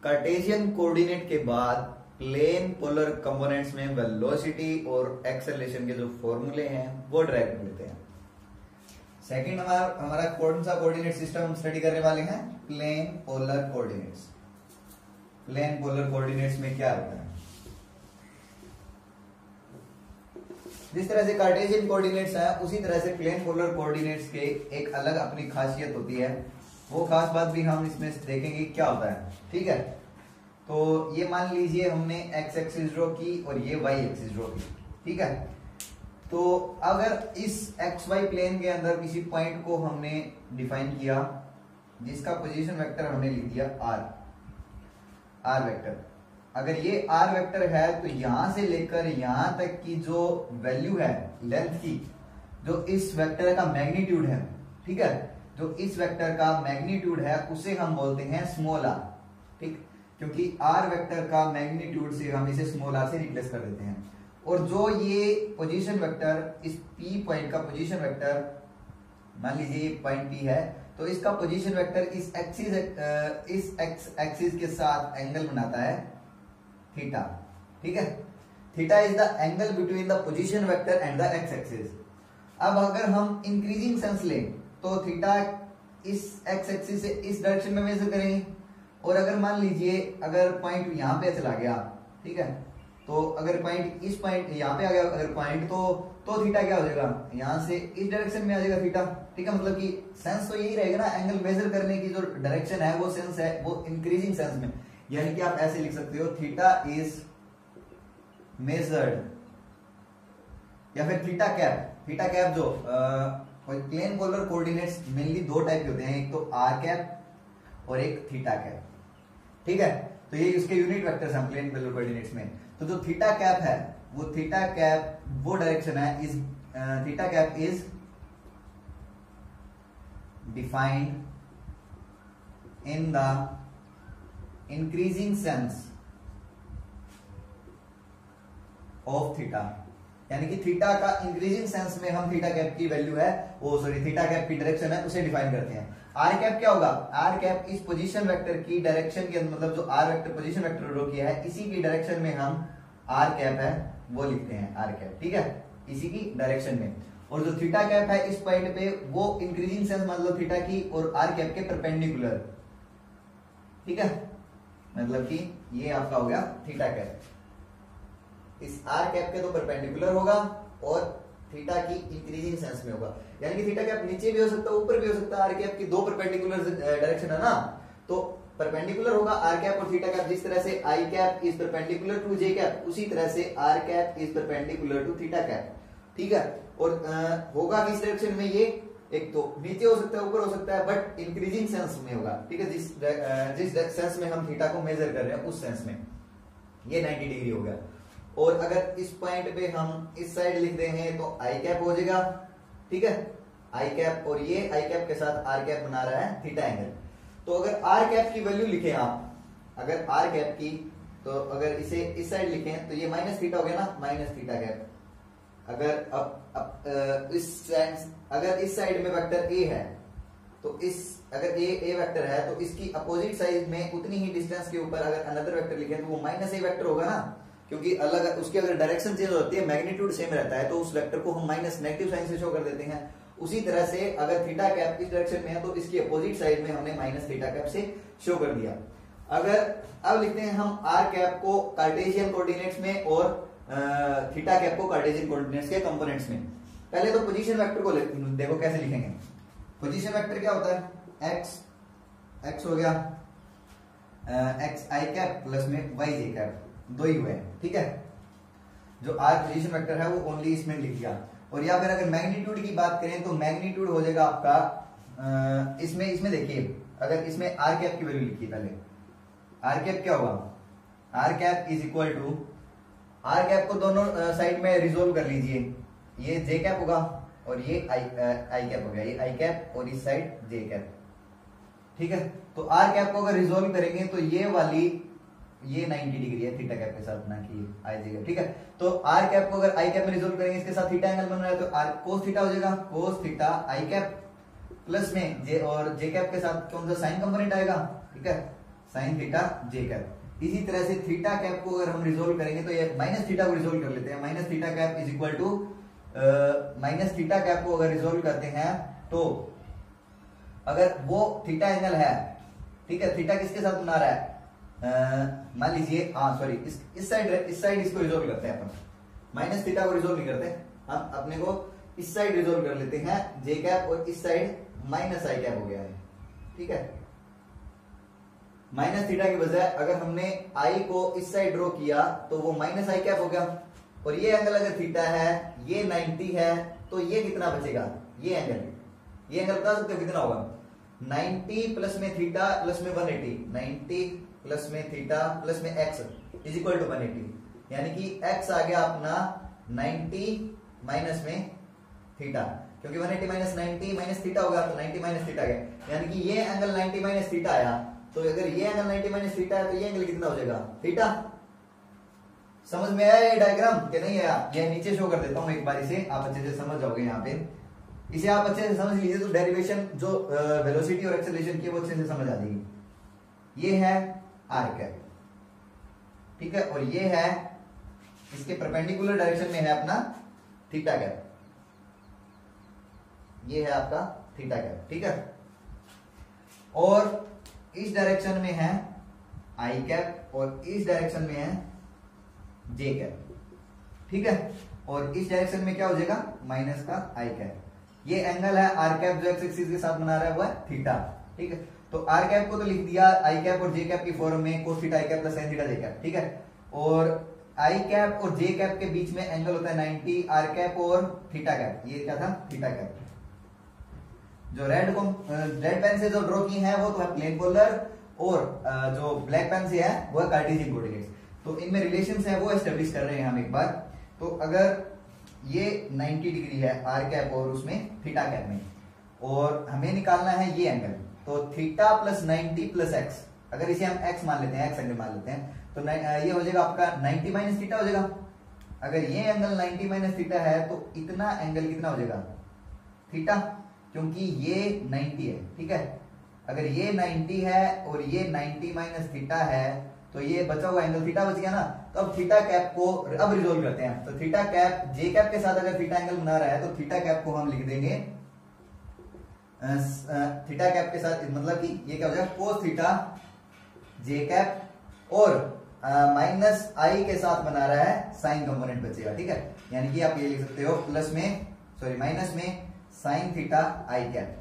कार्टेशियन कोऑर्डिनेट के बाद प्लेन पोलर कंपोनेंट्स में वेलोसिटी और एक्सेलरेशन के जो फॉर्मूले हैं वो ड्राइव कर लेते हैं। सेकंड हमारा कौन सा कोऑर्डिनेट सिस्टम हम स्टडी करने वाले हैं, plane polar coordinates. Plane polar coordinates में क्या होता है, जिस तरह से कार्टेशियन कोऑर्डिनेट्स है उसी तरह से प्लेन पोलर कोऑर्डिनेट्स के एक अलग अपनी खासियत होती है। वो खास बात भी हम इसमें देखेंगे क्या होता है, ठीक है। तो ये मान लीजिए हमने x एक्सिस ड्रॉ की और ये y एक्सिस ड्रॉ की, ठीक है। तो अगर इस xy प्लेन के अंदर किसी पॉइंट को हमने डिफाइन किया जिसका पोजीशन वेक्टर हमने लिख दिया r वेक्टर। अगर ये r वेक्टर है तो यहां से लेकर यहां तक की जो वैल्यू है लेंथ की, जो इस वेक्टर का मैग्नीट्यूड है, ठीक है, जो इस वेक्टर का मैग्नीट्यूड है उसे हम बोलते हैं स्मॉल r, ठीक, क्योंकि r वेक्टर का मैग्नीट्यूड से हम इसे स्मॉल r से रिप्लेस कर देते हैं। और जो ये पोजीशन वेक्टर, इस p पॉइंट का पोजीशन वेक्टर, मान लीजिए ये पॉइंट p है, तो इसका पोजीशन वेक्टर इस एक्स एक्सिस के साथ एंगल बनाता है थीटा, ठीक है। Theta is the angle between the position vector and the x axis. अब अगर हम इंक्रीजिंग सेंस लें तो थीटा इस एक्स एक्सिस से इस डायरेक्शन में मेजर करेंगे, और अगर मान लीजिए अगर पॉइंट यहां पे चला गया, ठीक है, तो अगर पॉइंट इस पॉइंट यहां पे आ गया अगर पॉइंट, तो थीटा क्या हो जाएगा, यहां से इस डायरेक्शन में आ जाएगा थीटा, ठीक है। मतलब कि सेंस तो यही रहेगा ना, एंगल मेजर करने की जो डायरेक्शन है वो सेंस है वो इंक्रीजिंग सेंस में, यानी कि आप ऐसे लिख सकते हो थीटा इज मेजर्ड, या फिर थीटा कैप जो प्लेन पोलर कोऑर्डिनेट्स मेनली दो टाइप के होते हैं, एक तो आर कैप और एक थीटा कैप। ठीक है, तो ये इसके यूनिट वेक्टर्स हैं प्लेन पोलर कोऑर्डिनेट्स में। तो जो थीटा कैप है वो थीटा कैप वो डायरेक्शन है is theta cap is defined in the increasing sense of theta, यानी कि थीटा का इंक्रीजिंग सेंस में हम थीटा कैप की वैल्यू है वो सॉरी थीटा कैप की डायरेक्शन है उसे डिफाइन करते हैं। आर कैप क्या होगा, आर कैप इस पोजीशन वेक्टर की डायरेक्शन के अंदर, मतलब जो R vector position vector draw किया है इसी की डायरेक्शन में हम आर कैप है वो लिखते हैं आर कैप। ठीक है, इसी की डायरेक्शन में। और जो थीटा कैप है इस पॉइंट पे वो इंक्रीजिंग सेंस मतलब थीटा की और आर कैप के परपेंडिकुलर। ठीक है, मतलब कि ये आपका हो गया थीटा कैप, इस आर कैप के तो परपेंडिकुलर होगा और थीटा की इंक्रीजिंग सेंस में होगा, यानी कि थीटा कैप नीचे भी हो सकता है ऊपर भी हो सकता है। आर कैप की दो परपेंडिकुलर डायरेक्शन है ना, तो परपेंडिकुलर होगा आर कैप और थीटा कैप। जिस तरह से I cap is perpendicular to J cap उसी तरह से R cap is perpendicular to theta cap. ठीक है, और होगा किस डायरेक्शन में, ये एक तो नीचे हो सकता है ऊपर हो सकता है बट इंक्रीजिंग सेंस में होगा। ठीक है, जिस सेंस में हम थीटा को मेजर कर रहे हैं उस सेंस में ये 90 डिग्री हो गया। और अगर इस पॉइंट पे हम इस साइड लिख रहे हैं तो आई कैप हो जाएगा। ठीक है, आई कैप और ये आई कैप के साथ आर कैप बना रहा है थीटा एंगल। तो अगर आर कैप की वैल्यू लिखें आप, अगर आर कैप की, तो अगर इसे इस साइड लिखें तो ये माइनस थीटा हो गया ना, माइनस थीटा कैप। अगर अगर इस साइड में वेक्टर ए है तो इस अगर ए वेक्टर है तो इसकी अपोजिट साइड में उतनी ही डिस्टेंस के ऊपर अगर अनदर वेक्टर लिखें तो वो माइनस ए वेक्टर होगा ना, क्योंकि अलग उसकी अगर डायरेक्शन चेंज होती है मैग्नीट्यूड सेम रहता है तो उस वेक्टर को हम माइनस नेगेटिव साइन से शो कर देते हैं। उसी तरह से अगर थीटा कैप इस डायरेक्शन में है तो इसकी अपोजिट साइड में हमने माइनस थीटा कैप से शो कर दिया। अगर अब लिखते हैं हम आर कैप को कार्टेशियन कोऑर्डिनेट्स में और थीटा कैप को कार्टेशियन कोऑर्डिनेट्स के कंपोनेंट्स में। पहले तो पोजीशन वेक्टर को देखो कैसे लिखेंगे। पोजीशन वेक्टर क्या होता है, एक्स हो गया एक्स आई कैप प्लस में वाई जे कैप, दो ही हुए हैं। ठीक है, जो आर पोजीशन वेक्टर है वो ओनली इसमें लिख दिया। और या फिर अगर मैग्नीट्यूड की बात करें तो मैग्नीट्यूड हो जाएगा आपका इसमें देखिए, अगर इसमें आर कैप की वैल्यू लिखी पहले, आर कैप क्या होगा, R cap is equal to, R cap को दोनों साइड में रिजोल्व कर लीजिए, ये जे कैप होगा और ये आई कैप हो गया, ये आई कैप और इस साइड जे कैप। ठीक है, तो आर कैप को अगर रिजोल्व करेंगे तो ये वाली ये 90 डिग्री है थीटा कैप के साथ ना कि आई जे कैप। ठीक है, तो आर कैप को अगर आई कैप में रिजोल्व करेंगे इसके साथ थीटा एंगल बन रहा है तो आर कोस थीटा हो जाएगा, कोस थीटा आई कैप प्लस में जे और जे कैप के साथ कौन सा साइन कंपोनेंट आएगा। ठीक है, साइन थीटा जे कैप। इसी तरह से थीटा कैप को अगर हम रिजोल्व करेंगे तो ये माइनस थीटा को रिजोल्व कर लेते हैं, minus theta cap is equal to minus theta cap को अगर रिजोल्व करते हैं तो अगर वो थीटा एंगल है, ठीक है, थीटा किसके साथ बना रहा है, मान लीजिए सॉरी इस साइड इसको रिजोल्व करते हैं अपन, माइनस थीटा को रिजोल्व नहीं करते हम, अपने को इस साइड रिजोल्व कर लेते हैं जे कैप और इस साइड माइनस आई कैप हो गया है। ठीक है, माइनस थीटा की बजाय अगर हमने आई को इस साइड ड्रॉ किया तो वो माइनस आई कैप हो गया। और ये एंगल अगर थीटा है, ये 90 है, तो ये कितना बचेगा, ये एंगल बता सकते हो कितना होगा, 90 प्लस में थीटा प्लस में 180, 90 प्लस में थीटा प्लस में एक्स इज इक्वल टू 180, यानी कि एक्स आ गया अपना 90 माइनस में थीटा, क्योंकि 180 माइनस 90 माइनस थीटा होगा तो 90 माइनस थीटा गया, यानी कि ये एंगल 90 माइनस थीटा आया। तो अगर ये एंगल 90 माइनस थीटा है तो ये एंगल कितना हो जाएगा, थीटा। समझ में आया ये डायग्राम कि नहीं आया, ये नीचे शो कर देता हूं एक बार, इसे आप अच्छे से समझ जाओगे। यहाँ पे इसे आप अच्छे से समझ लीजिए तो डेरिवेशन जो वेलोसिटी और एक्सेलरेशन की वो अच्छे से समझ आ जाएगी। ये है आर कैप, ठीक है, और ये है इसके परपेंडिकुलर डायरेक्शन में है अपना थीटा कैप, ये है आपका थीटा कैप। ठीक है, और इस डायरेक्शन में है आई कैप और इस डायरेक्शन में है जे कैप। ठीक है, और इस डायरेक्शन में क्या हो जाएगा, माइनस का आई कैप। ये एंगल है आर कैप जो एक्स एक्सिस के साथ बना रहा है वो है थीटा। ठीक है, तो आर कैप को तो लिख दिया आई कैप और जे कैप की फॉर्म में, कोस थीटा आई कैप प्लस साइन थीटा जे कैप। ठीक है, और आई कैप और जे कैप के बीच में एंगल होता है 90, आर कैप और थीटा कैप, ये क्या था, थीटा कैप। जो रेड पेन से जो ड्रॉ की है वो तो है प्लेन पोलर, और जो ब्लैक पेन से है वो है कार्टेशियन कोऑर्डिनेट्स। तो इनमें रिलेशंस है वो एस्टेब्लिश कर रहे हैं हम एक बार। तो अगर ये 90 डिग्री है आर कैप और उसमें थीटा कैप में, और हमें निकालना है ये एंगल, तो थीटा प्लस 90 प्लस एक्स, अगर इसे हम एक्स मान लेते हैं, एक्स एंगल मान लेते हैं, तो ये हो जाएगा आपका 90 माइनस थीटा हो जाएगा। अगर ये एंगल 90 माइनस थीटा है तो इतना एंगल कितना हो जाएगा, थीटा, क्योंकि ये 90 है, ठीक है। अगर ये 90 है और ये 90 माइनस थीटा है तो ये बचा हुआ एंगल थीटा बच गया ना। तो अब थीटा कैप को अब रिजोल्व करते हैं। तो थीटा कैप जे कैप के साथ अगर थीटा एंगल बना रहा है तो थीटा कैप को हम लिख देंगे थीटा कैप के साथ, मतलब कि ये क्या हो जाएगा कोस थीटा जे कैप, और माइनस आई के साथ बना रहा है साइन कंपोनेंट बचेगा, ठीक है। यानी कि आप ये लिख सकते हो माइनस में साइन थीटा आई कैप,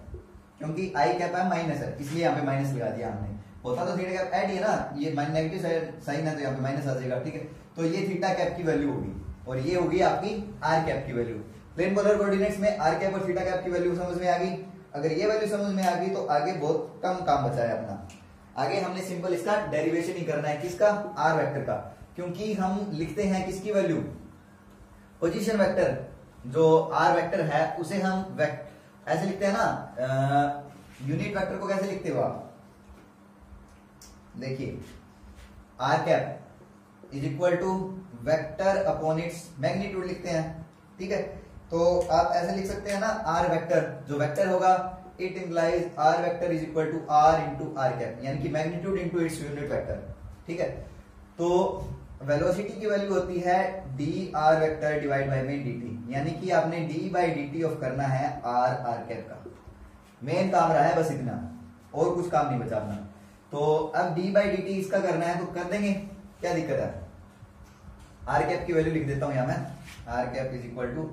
क्योंकि आई कैप है माइनस है इसलिए यहाँ पे माइनस लगा दिया हमने। होता तो थीटा कैप ऐड ही है ना, ये नेगेटिव साइन है तो यहाँ पे माइनस आ जाएगा, ठीक है। तो ये थीटा कैप की वैल्यू होगी और ये होगी आपकी आर कैप की वैल्यू। प्लेन पोलर कोऑर्डिनेट्स में आर कैप और थीटा कैप की वैल्यू समझ में आ गई। अगर ये वैल्यू समझ में आ गई तो आगे बहुत कम काम बचा है अपना। आगे हमने सिंपल इसका डेरिवेशन ही करना है, किसका, आर वेक्टर का, क्योंकि हम लिखते हैं किसकी वैल्यू, पोजीशन वेक्टर, जो आर वेक्टर है उसे हम ऐसे लिखते हैं ना, यूनिट वेक्टर को कैसे लिखते हो आप, देखिए R cap is equal to vector upon its magnitude लिखते हैं, ठीक है। तो आप ऐसे लिख सकते हैं ना, आर वेक्टर जो वेक्टर होगा it implies R vector is equal to R into R cap, यानी कि magnitude into its unit vector, ठीक है। तो वेलोसिटी की वैल्यू होती है D R vector divide by में dt, यानी कि आपने d बाई dt ऑफ करना है आर कैप का। मेन काम रहा है बस इतना, और कुछ काम नहीं बचा अपना। तो अब d बाई dt इसका करना है तो कर देंगे, क्या दिक्कत है। आर कैप की वैल्यू लिख देता हूं यहां मैं, R cap is equal to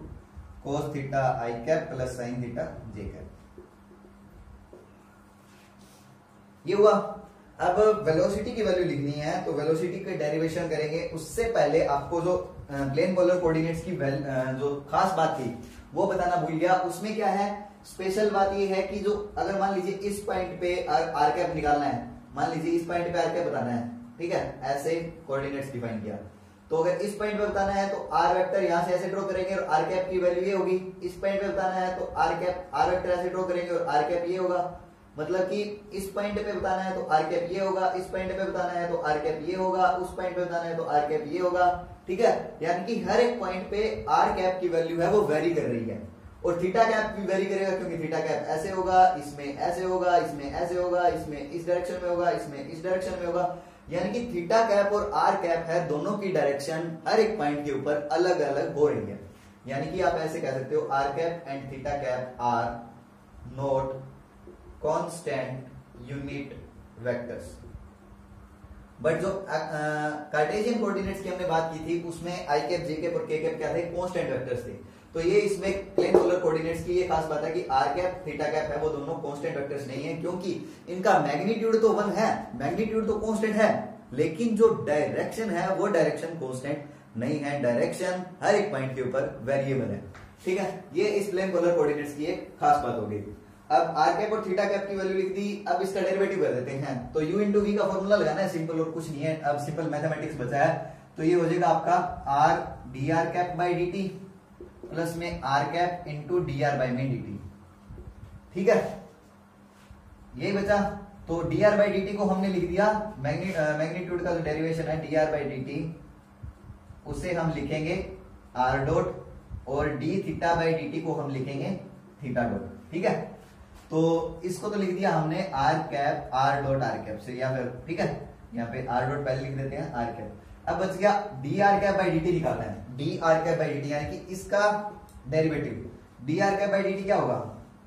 cos theta I cap plus sine theta J cap, ये हुआ। अब वेलोसिटी की वैल्यू लिखनी है तो वेलोसिटी का डेरिवेशन करेंगे, उससे पहले आपको जो प्लेन पोलर कोऑर्डिनेट्स की जो खास बात थी वो बताना भूल गया। उसमें क्या है, स्पेशल बात ये है कि जो अगर मान लीजिए इस पॉइंट पे आर कैप निकालना है, मान लीजिए इस पॉइंट पे आर कैप बताना है, ठीक है, ऐसे कोऑर्डिनेट्स डिफाइन किया। तो अगर इस पॉइंट पे बताना है तो आर वेक्टर यहां से ऐसे ड्रॉ करेंगे और आर कैप की वैल्यू ये होगी। इस पॉइंट पे बताना है तो आर वेक्टर ऐसे ड्रॉ करेंगे और आर कैप ये होगा। मतलब कि इस पॉइंट पे बताना है तो आर कैप ये होगा, इस पॉइंट पे बताना है तो आर कैप ये होगा, उस पॉइंट पे बताना है तो आर कैप ये होगा, ठीक है। यानी कि हर एक पॉइंट पे आर कैप की वैल्यू है वो वेरी कर रही है, और थीटा कैप भी वेरी करेगा, क्योंकि थीटा कैप ऐसे होगा, इसमें ऐसे होगा, इसमें ऐसे होगा, इसमें इस डायरेक्शन में होगा, इसमें इस डायरेक्शन में होगा। यानी कि थीटा कैप और आर कैप है, दोनों की डायरेक्शन हर एक पॉइंट के ऊपर अलग अलग हो रही है। यानी कि आप ऐसे कह सकते हो R cap and theta cap are not constant unit vectors. But जो कार्टेशियन कोऑर्डिनेट्स की हमने बात की थी उसमें आई कैप, जे कैप और के कैप क्या थे, कांस्टेंट वेक्टर्स थे। तो ये इसमें प्लेन पोलर कोऑर्डिनेट्स की ये खास बात है कि आर कैप थीटा कैप है वो दोनों कांस्टेंट वेक्टर्स नहीं है, क्योंकि इनका मैग्नीट्यूड तो 1 है, मैग्नीट्यूड तो कांस्टेंट है, लेकिन जो डायरेक्शन है वो डायरेक्शन कांस्टेंट नहीं है, डायरेक्शन हर एक पॉइंट के ऊपर वेरिएबल है, ठीक है। ये इस प्लेन पोलर कोऑर्डिनेट्स की एक खास बात होगी। अब आर कैप और थीटा कैप की वैल्यू लिख दी, अब इसका डेरिवेटिव कर देते हैं। तो u इंटू वी का फॉर्मूला लगाना है, सिंपल, और कुछ नहीं है। अब सिंपल मैथमेटिक्स बचा है, तो ये हो जाएगा आपका r d are cap by D t plus में r cap into d r by में डी टी, ठीक है, यही बचा। तो D r by D t को हमने लिख दिया, मैग्नीट्यूड का जो डेरिवेशन है D r by D t, उसे हम लिखेंगे आर डॉट, और d theta by D t को हम लिखेंगे थीटा डॉट, ठीक है। तो इसको तो लिख दिया हमने R cap R dot are cap से, या फिर ठीक है यहाँ पे आर डॉट पहले लिख देते हैं आर कैप। अब बच गया d are cap by D t निकालना है, D R cap by D t, यानी कि इसका derivative d are cap by D t क्या होगा,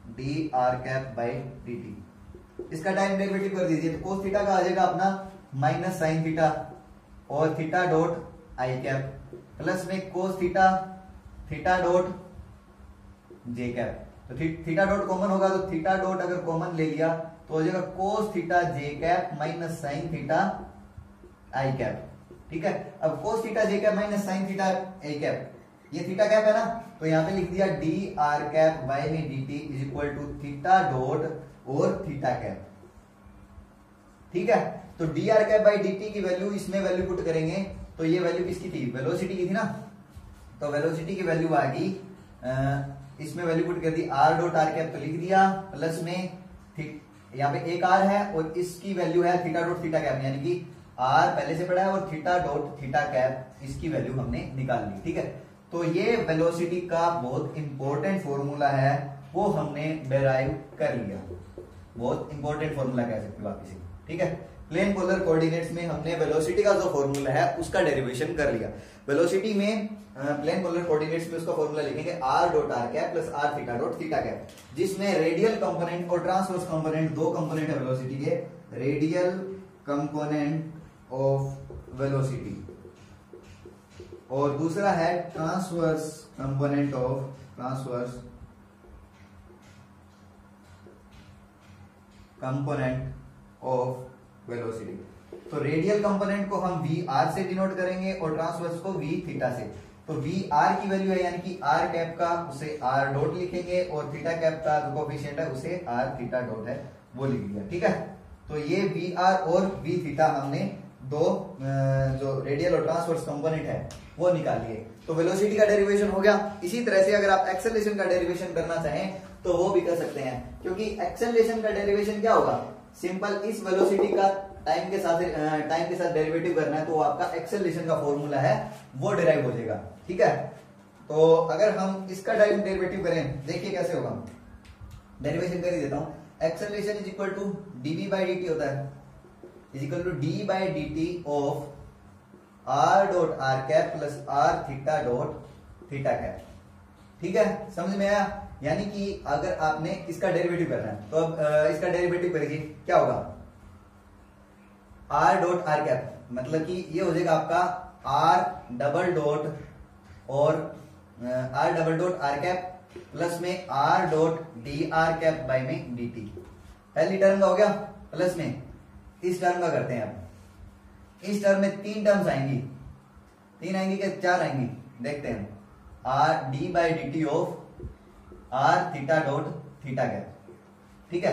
d are cap by D t. इसका टाइम डेरिवेटिव कर दीजिए, तो कोस थीटा का आ जाएगा अपना माइनस साइन थीटा और theta dot i cap plus में cos theta theta dot j cap. तो थीटा डॉट कॉमन होगा, तो थीटा डॉट अगर कॉमन ले लिया तो हो जाएगा कोस थीटा जे कैप माइनस साइन थीटा आई कैप, ठीक है। अब कोस थीटा जे कैप माइनस साइन थीटा आई कैप ये थीटा कैप है ना, तो यहाँ पे लिख दिया डी आर कैप बाय में D T is equal to theta dot और थीटा कैप। ठीक है, तो D R cap by D T की वैल्यू इसमें वैल्यू पुट करेंगे तो ये वैल्यू किसकी थी, वेलोसिटी की थी ना, तो वेलोसिटी की वैल्यू आ गई, इसमें वैल्यू पुट कर दी आर डॉट आर कैप तो लिख दिया, प्लस में यहाँ पे एक आर है और इसकी वैल्यू है थीटा डॉट थीटा कैप, यानी कि आर पहले से पड़ा है और थीटा डॉट थीटा कैप इसकी वैल्यू हमने निकाल ली। ठीक है, तो ये वेलोसिटी का बहुत इंपॉर्टेंट फॉर्मूला है, वो हमने डेराइव कर लिया, बहुत इंपॉर्टेंट फॉर्मूला कह सकते हो आप इसे। ठीक है, प्लेन पोलर कोऑर्डिनेट्स में हमने वेलोसिटी का जो फॉर्मूला है उसका डेरिवेशन कर लिया। वेलोसिटी में प्लेन पोलर कोऑर्डिनेट्स में उसका फॉर्मूला लिखेंगे are dot are cap plus are theta dot theta cap, जिसमें रेडियल कंपोनेंट और ट्रांसवर्स कंपोनेंट, दो कंपोनेंट है वेलोसिटी के, रेडियल कंपोनेंट ऑफ वेलोसिटी और दूसरा है ट्रांसवर्स कंपोनेंट ऑफ वेलोसिटी। तो रेडियल कंपोनेंट को हम वी आर से डिनोट करेंगे और ट्रांसवर्स को वी थीटा से। तो वी आर की वैल्यू है यानी कि आर कैप का, उसे आर डॉट लिखेंगे और थीटा कैप का जो कोएफिशिएंट है उसे आर थीटा डॉट है वो लिख दिया। ठीक है, तो ये वी आर और वी थीटा हमने दो जो रेडियल और ट्रांसवर्स कंपोनेंट है वो निकाल लिए। तो वेलोसिटी का डेरिवेशन हो गया। इसी तरह से अगर आप एक्सेलरेशन का डेरिवेशन करना चाहें तो वो भी कर सकते हैं, क्योंकि एक्सेलरेशन का डेरिवेशन क्या होगा, सिंपल इस वेलोसिटी का टाइम के साथ डेरिवेटिव करना है तो आपका एक्सेलरेशन का फॉर्मूला है वो डिराइव हो जाएगा। ठीक है, तो अगर हम इसका टाइम डेरिवेटिव करें, देखिए कैसे होगा, डेरिवेशन कर ही देता हूं। Acceleration is equal to d v by D t होता है, is equal to d by D T of r dot are cap plus are theta dot theta cap. ठीक है, समझ में आया? यानी कि अगर आपने इसका डेरिवेटिव करना है तो अब इसका डेरिवेटिव करिए, क्या होगा, आर डॉट आर कैप, मतलब कि ये हो जाएगा आपका आर डबल डॉट और r double dot are cap plus में r dot d are cap by में डी टी। पहली टर्म का हो गया, प्लस में इस टर्म का करते हैं। अब इस टर्म में तीन टर्म्स आएंगी, तीन आएंगी क्या चार आएंगी, देखते हैं। R d by D T of r theta dot theta cap. ठीक है,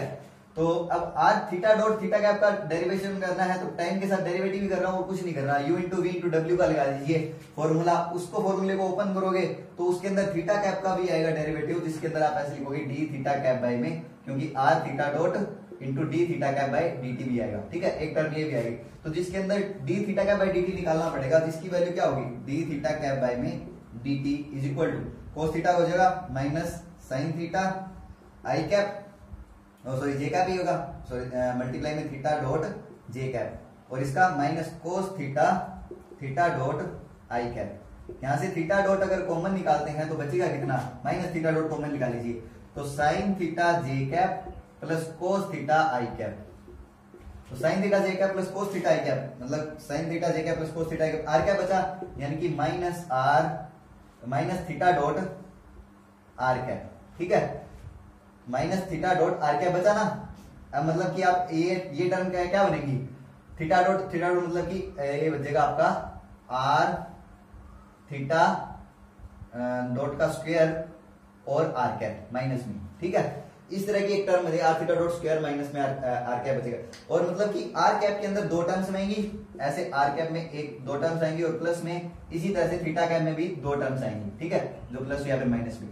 तो अब r theta dot theta cap का डेरिवेशन करना है तो टाइम के साथ डेरिवेटिव भी कर रहा हूं और कुछ नहीं कर रहा, u इंटू वी इंटू डब्ल्यू का लगा दीजिए फॉर्मूला। उसको फॉर्मूले को ओपन करोगे तो उसके अंदर थीटा कैप का भी आएगा डेरिवेटिव, जिसके अंदर आप ऐसे लिखोगे डी थीटा कैप बाई में, क्योंकि r theta dot into d theta cap by D t भी आएगा। ठीक है, एक टर्म ये भी आएगी, तो जिसके अंदर d theta cap by D t निकालना पड़ेगा, जिसकी वैल्यू क्या होगी, डी थीटा कैप बाई में D T is equal to cos theta हो जाएगा माइनस साइन थीटा आई कैप, सॉरी जे कैप ही होगा, सॉरी मल्टीप्लाई में थीटा डॉट जे कैप और इसका minus cos theta theta dot i cap. यहां से थीटा डॉट अगर कॉमन निकालते हैं तो बचेगा कितना, माइनस थीटा डॉट कॉमन निकाल लीजिए, तो साइन थीटा जे कैप प्लस कोस थीटा आई कैप। तो साइन थीटा जे कैप प्लस कोस थीटा आई कैप, मतलब साइन थीटा जे कैप प्लस कोस थीटा आई कैप, आर क्या बचा, यानी कि minus r minus theta dot are cap. ठीक है, minus theta dot are cap बचा ना। अब मतलब कि आप ये टर्म क्या बनेगी, थीटा डॉट मतलब कि ये बचेगा आपका आर थीटा डॉट का स्क्वायर और आर कैप माइनस में। ठीक है, इस तरह की एक टर्म बचेगा, r theta dot square minus में आर कैप बचेगा। और मतलब कि आर कैप के अंदर दो टर्म्स आएंगी, ऐसे आर कैप में एक दो टर्म्स आएंगी और प्लस में इसी तरह से थीटा कैप में भी दो टर्म्स आएंगी। ठीक है, जो प्लस या फिर माइनस में,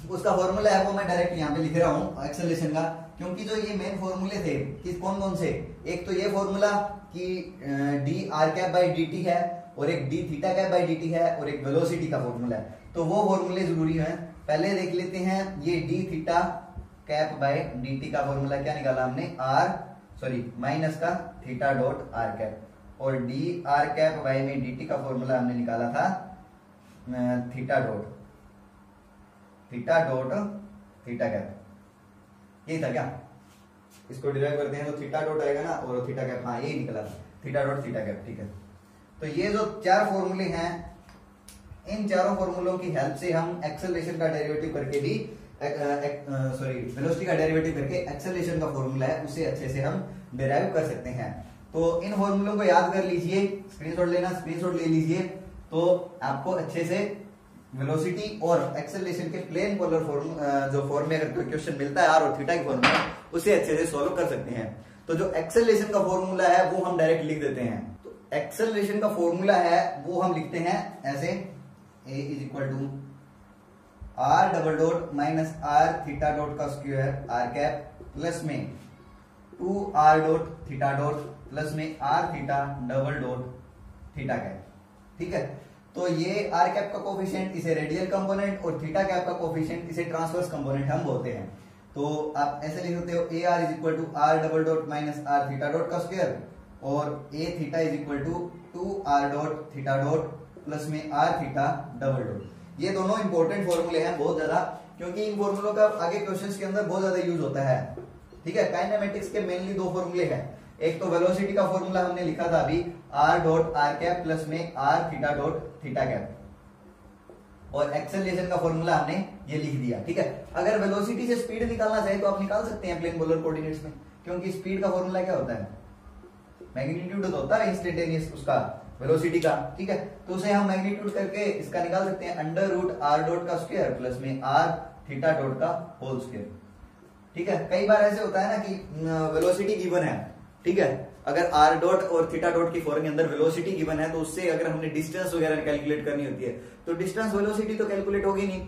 उसका फॉर्मूला है वो मैं डायरेक्ट यहाँ पे लिख रहा हूँ एक्सेलरेशन का, क्योंकि जो ये मेन फॉर्मूले थे कि कौन कौन से, एक तो ये फॉर्मूला कि D R cap by D T है और एक D theta cap by D T है और एक वेलोसिटी का फॉर्मूला है, तो वो फॉर्मूले जरूरी है। पहले देख लेते हैं ये D theta cap by D T का फॉर्मूला क्या निकाला हमने, माइनस का थीटा डॉट आर कैप, और डी आर कैप बाई में डी टी का फॉर्मूला हमने निकाला था थीटा डॉट थीटा कैप। यही था क्या, इसको डिराइव करते हैं तो थीटा डॉट आएगा ना और थीटा कैप, हाँ यही निकला थीटा डॉट थीटा कैप। ठीक है, तो ये जो चार फॉर्मूले हैं, इन चारों फॉर्मूलों की हेल्प से हम एक्सेलरेशन का डेरिवेटिव करके भी वेलोसिटी का डेरिवेटिव करके एक्सेलरेशन का फॉर्मूला है उसे अच्छे से हम डिराइव कर सकते हैं। तो इन फॉर्मूलों को याद कर लीजिए, स्क्रीनशॉट लेना, स्क्रीनशॉट ले लीजिए, तो आपको अच्छे से वेलोसिटी और एक्सेलरेशन के प्लेन पोलर फॉर्म जो फॉर्म में अगर कोई क्वेश्चन मिलता है आर और थीटा के फॉर्म में, उसे अच्छे से सॉल्व कर सकते हैं। तो जो एक्सेलरेशन का फॉर्मूला है वो हम डायरेक्ट लिख देते हैं। तो एक्सेलरेशन का फॉर्मूला है वो हम लिखते हैं ऐसे, a is equal to r double dot minus r theta dot का स्क्वायर आर कैप प्लस में 2 r dot theta dot plus में r theta double dot theta cap. ठीक है, तो ये आर कैप का कोफिशिएंट इसे रेडियल कंपोनेंट और थीटा कैप का कोफिशिएंट इसे ट्रांसवर्स कंपोनेंट हम बोलते हैं। तो आप ऐसे लिख सकते हो a r is equal to r double dot minus r theta dot का स्क्वायर और a theta is equal to 2 r dot theta dot plus में आर थीटा डबल डॉट। ये दोनों इंपॉर्टेंट फॉर्मूले हैं बहुत ज्यादा, क्योंकि इन फॉर्मूलों का आगे क्वेश्चंस के अंदर बहुत ज्यादा यूज होता है। ठीक है, काइनेमेटिक्स के मेनली 2 फॉर्मूले हैं। एक तो वेलोसिटी का फॉर्मूला हमने लिखा था अभी, r dot are cap plus में r theta dot theta cap, और एक्सेलरेशन का फॉर्मूला हमने ये लिख दिया। ठीक है, अगर वेलोसिटी से स्पीड निकालना चाहे तो आप निकाल सकते हैं प्लेन पोलर कोऑर्डिनेट्स में, क्योंकि स्पीड का फॉर्मूला क्या होता है, मैग्नीट्यूड तो होता है इंस्टेंटेनियस उसका वेलोसिटी का। ठीक है, तो उसे हम मैग्नीट्यूड करके इसका निकाल सकते हैं अंडर रूट आर डॉट का स्क्वायर प्लस में आर थीटा डॉट का होल स्क्वायर। ठीक है, कई बार ऐसे होता है ना कि वेलोसिटी गिवन है, ठीक है, अगर आर डॉट और थीटा डॉट की फॉर्म के अंदर वेलोसिटी गिवन है तो उससे अगर हमने डिस्टेंस वगैरह कैलकुलेट करनी होती है तो डिस्टेंस वेलोसिटी तो कैलकुलेट होगी नहीं,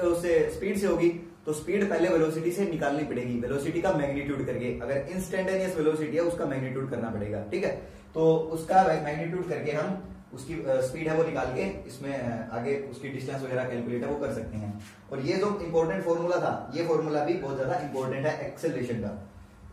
उससे स्पीड से होगी, तो स्पीड पहले वेलोसिटी से निकालनी पड़ेगी, वेलोसिटी का मैग्नीट्यूड करके। अगर इंस्टेंटेनियस वेलोसिटी है उसका मैग्नीट्यूड करना पड़ेगा। ठीक है, तो उसका मैग्नीट्यूड करके हम उसकी स्पीड है वो निकाल के इसमें आगे उसकी डिस्टेंस वगैरह कैलकुलेट है वो कर सकते हैं। और ये जो इंपॉर्टेंट फॉर्मूला था, ये फॉर्मूला भी बहुत ज्यादा इंपॉर्टेंट है एक्सेलरेशन का।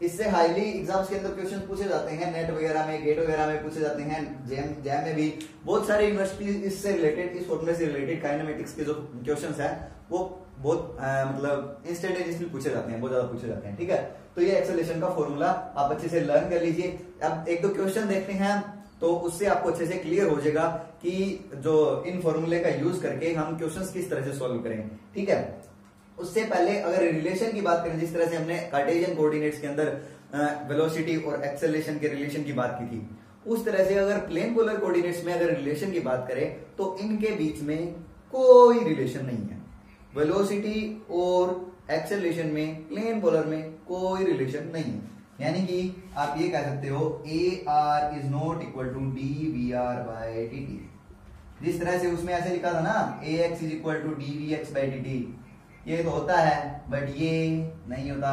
इससे हाईली एग्जाम्स के अंदर क्वेश्चन पूछे जाते हैं, नेट वगैरह में, गेट वगैरह में पूछे जाते हैं, जैम में भी बहुत सारे यूनिवर्सिटी इससे रिलेटेड, इस फॉर्मूले से रिलेटेड काइनेमेटिक्स के जो क्वेश्चंस हैं वो बहुत मतलब इंस्टेंटेनियसली पूछे जाते हैं, बहुत ज्यादा पूछे जाते हैं। ठीक है, तो ये एक्सेलरेशन का फॉर्मूला आप अच्छे से लर्न कर लीजिए। अब एक दो क्वेश्चन देखते हैं तो उससे आपको अच्छे से क्लियर हो जाएगा कि जो इन फॉर्मूले का यूज करके हम क्वेश्चंस किस तरह से सॉल्व करें। ठीक है, उससे पहले अगर रिलेशन की बात करें, जिस तरह से हमने कार्टेशियन कोऑर्डिनेट्स के अंदर वेलोसिटी और एक्सेलरेशन के रिलेशन की बात की थी, उस तरह से अगर प्लेन पोलर कोऑर्डिनेट्स में अगर रिलेशन की बात करें तो इनके बीच में कोई रिलेशन नहीं है। वेलोसिटी और एक्सेलरेशन में, प्लेन पोलर में कोई रिलेशन नहीं है। यानी कि आप ये कह सकते हो a r is not equal to d v r by D t. जिस तरह से उसमें ऐसे लिखा था ना, a x is equal to d we x by D t, ये तो होता है बट ये नहीं होता,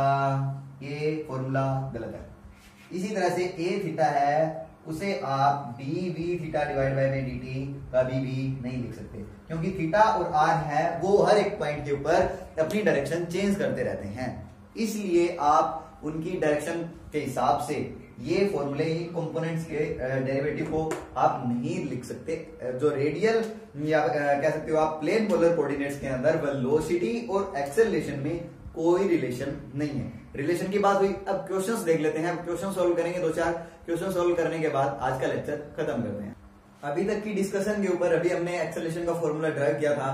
ये फॉर्मूला गलत है। इसी तरह से ए थीटा है उसे आप d v theta divide by में डी टी कभी भी नहीं लिख सकते, क्योंकि थीटा और आर है वो हर एक पॉइंट के ऊपर अपनी डायरेक्शन चेंज करते रहते हैं, इसलिए आप उनकी डायरेक्शन के हिसाब से ये फॉर्मूले, इन कंपोनेंट्स के डेरिवेटिव को आप नहीं लिख सकते। जो रेडियल या कह सकते हो आप प्लेन पोलर कोऑर्डिनेट्स के अंदर वेलोसिटी और एक्सेलरेशन में कोई रिलेशन नहीं है। रिलेशन की बात हुई, अब क्वेश्चंस देख लेते हैं। क्वेश्चन सॉल्व करेंगे, 2-4 क्वेश्चन सॉल्व करने के बाद आज का लेक्चर खत्म करते हैं। अभी तक की डिस्कशन के ऊपर अभी हमने एक्सेलरेशन का फॉर्मूला ड्राइव किया था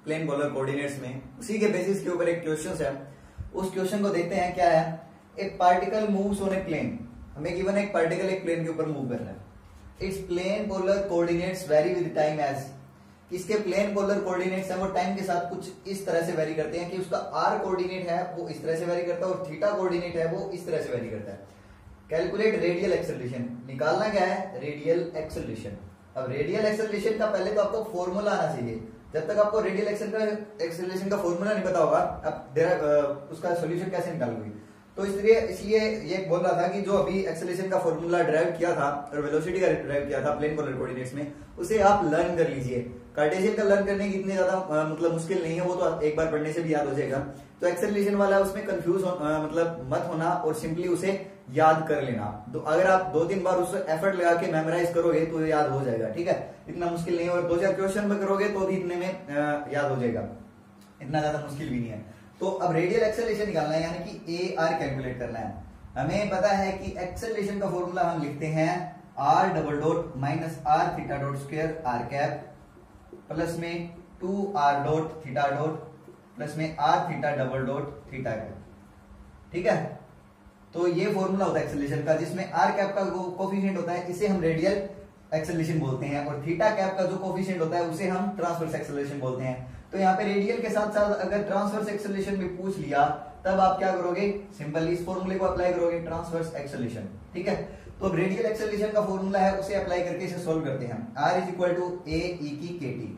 प्लेन पोलर कोऑर्डिनेट्स में, उसी के बेसिस के ऊपर एक क्वेश्चन है, उस क्वेश्चन को देखते हैं। क्या है, एक particle moves on a plane, हमें गिवन एक पार्टिकल एक प्लेन के ऊपर मूव कर रहा है। It's plane polar coordinates vary with time as, इसके प्लेन पोलर कोऑर्डिनेट्स हैं वो टाइम के साथ कुछ इस तरह से वेरी करते हैं कि उसका आर कोऑर्डिनेट है वो इस तरह से वेरी करता है और थीटा कोऑर्डिनेट है वो इस तरह से वेरी करता है। कैलकुलेट रेडियल एक्सेलरेशन, निकालना क्या है, रेडियल एक्सेलरेशन। अब रेडियल एक्सेलरेशन का पहले तो आपको फॉर्मूला आना चाहिए। जब तक आपको रेडियल एक्सेलरेशन का फॉर्मूला नहीं पता होगा आप उसका सोल्यूशन कैसे निकालोगे। तो इसलिए ये बोल रहा था कि जो अभी एक्सेलरेशन का फॉर्मूला ड्राइव किया था और वेलोसिटी का ड्राइव किया था प्लेन पोलर कोऑर्डिनेट्स में, उसे आप लर्न कर लीजिए। कार्टेशियन का लर्न करने की इतनी ज्यादा मतलब मुश्किल नहीं है, वो तो एक बार पढ़ने से भी याद हो जाएगा। तो एक्सेलरेशन वाला उसमें कंफ्यूज मतलब मत होना और सिंपली उसे याद कर लेना। तो अगर आप 2-3 बार उस एफर्ट लगा के मेमोराइज करोगे तो याद हो जाएगा। ठीक है, इतना मुश्किल नहीं है, और 2-4 क्वेश्चन में करोगे तो भी इतने में याद हो जाएगा, इतना ज्यादा मुश्किल भी नहीं है। तो अब रेडियल एक्सेलरेशन निकालना है, यानी कि ए आर कैलकुलेट करना है। हमें पता है कि एक्सेलरेशन का फॉर्मूला हम लिखते हैं r double dot minus r theta dot square r cap plus में 2 r dot theta dot plus में r theta double dot theta cap. ठीक है, तो ये फॉर्मूला होता है एक्सेलरेशन का, जिसमें आर कैप का कोफिशिएंट होता है इसे हम रेडियल एक्सेलरेशन बोलते हैं, और थीटा कैप का जो कोफिशिएंट होता है उसे हम ट्रांसवर्स एक्सेलरेशन बोलते हैं। तो यहाँ पे रेडियल के साथ साथ अगर ट्रांसवर्स एक्सेलरेशन भी पूछ लिया तब आप क्या करोगे, सिंपल इस फॉर्मूले को अप्लाई करोगे, ट्रांसवर्स एक्सेलरेशन। ठीक है, तो अब रेडियल एक्सेलरेशन का फॉर्मूला है, उसे अप्लाई करके इसे सोल्व करते हैं। r is equal to a e की k t,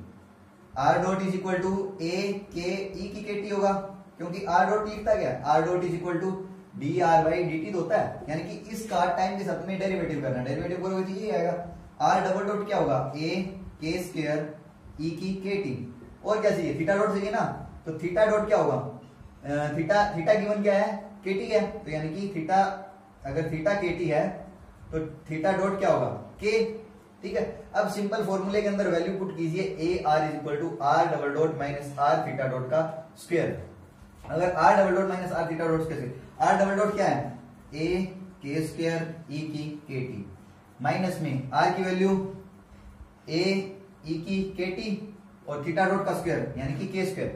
r dot is equal to a k e की के टी होगा, क्योंकि आर डॉट लिखता क्या है, r dot is equal to d r by D t होता है, यानी कि इसका टाइम के साथ में डेरिवेटिव करना, डेरिवेटिव करोगे तो ये आएगा, आर डबल डॉट क्या होगा, ए के स्क्वायर ई की के टी, और क्या चाहिए, थीटा डॉट चाहिए ना, तो थीटा डॉट क्या होगा, थीटा गिवन क्या है, के टी है, तो यानी कि थीटा, अगर थीटा के टी है तो थीटा डॉट क्या होगा, के। ठीक है, अब सिंपल फॉर्मूले के अंदर वैल्यू पुट कीजिए, a r is equal to r double dot minus r theta dot का स्क्वायर। अगर r double dot minus r theta dot कैसे, आर डबल डॉट क्या है, ए के स्क्वायर ई की के टी, माइनस में आर की वैल्यू ए ई की के टी और थीटा डॉट का स्क्वायर यानी कि के स्क्वायर,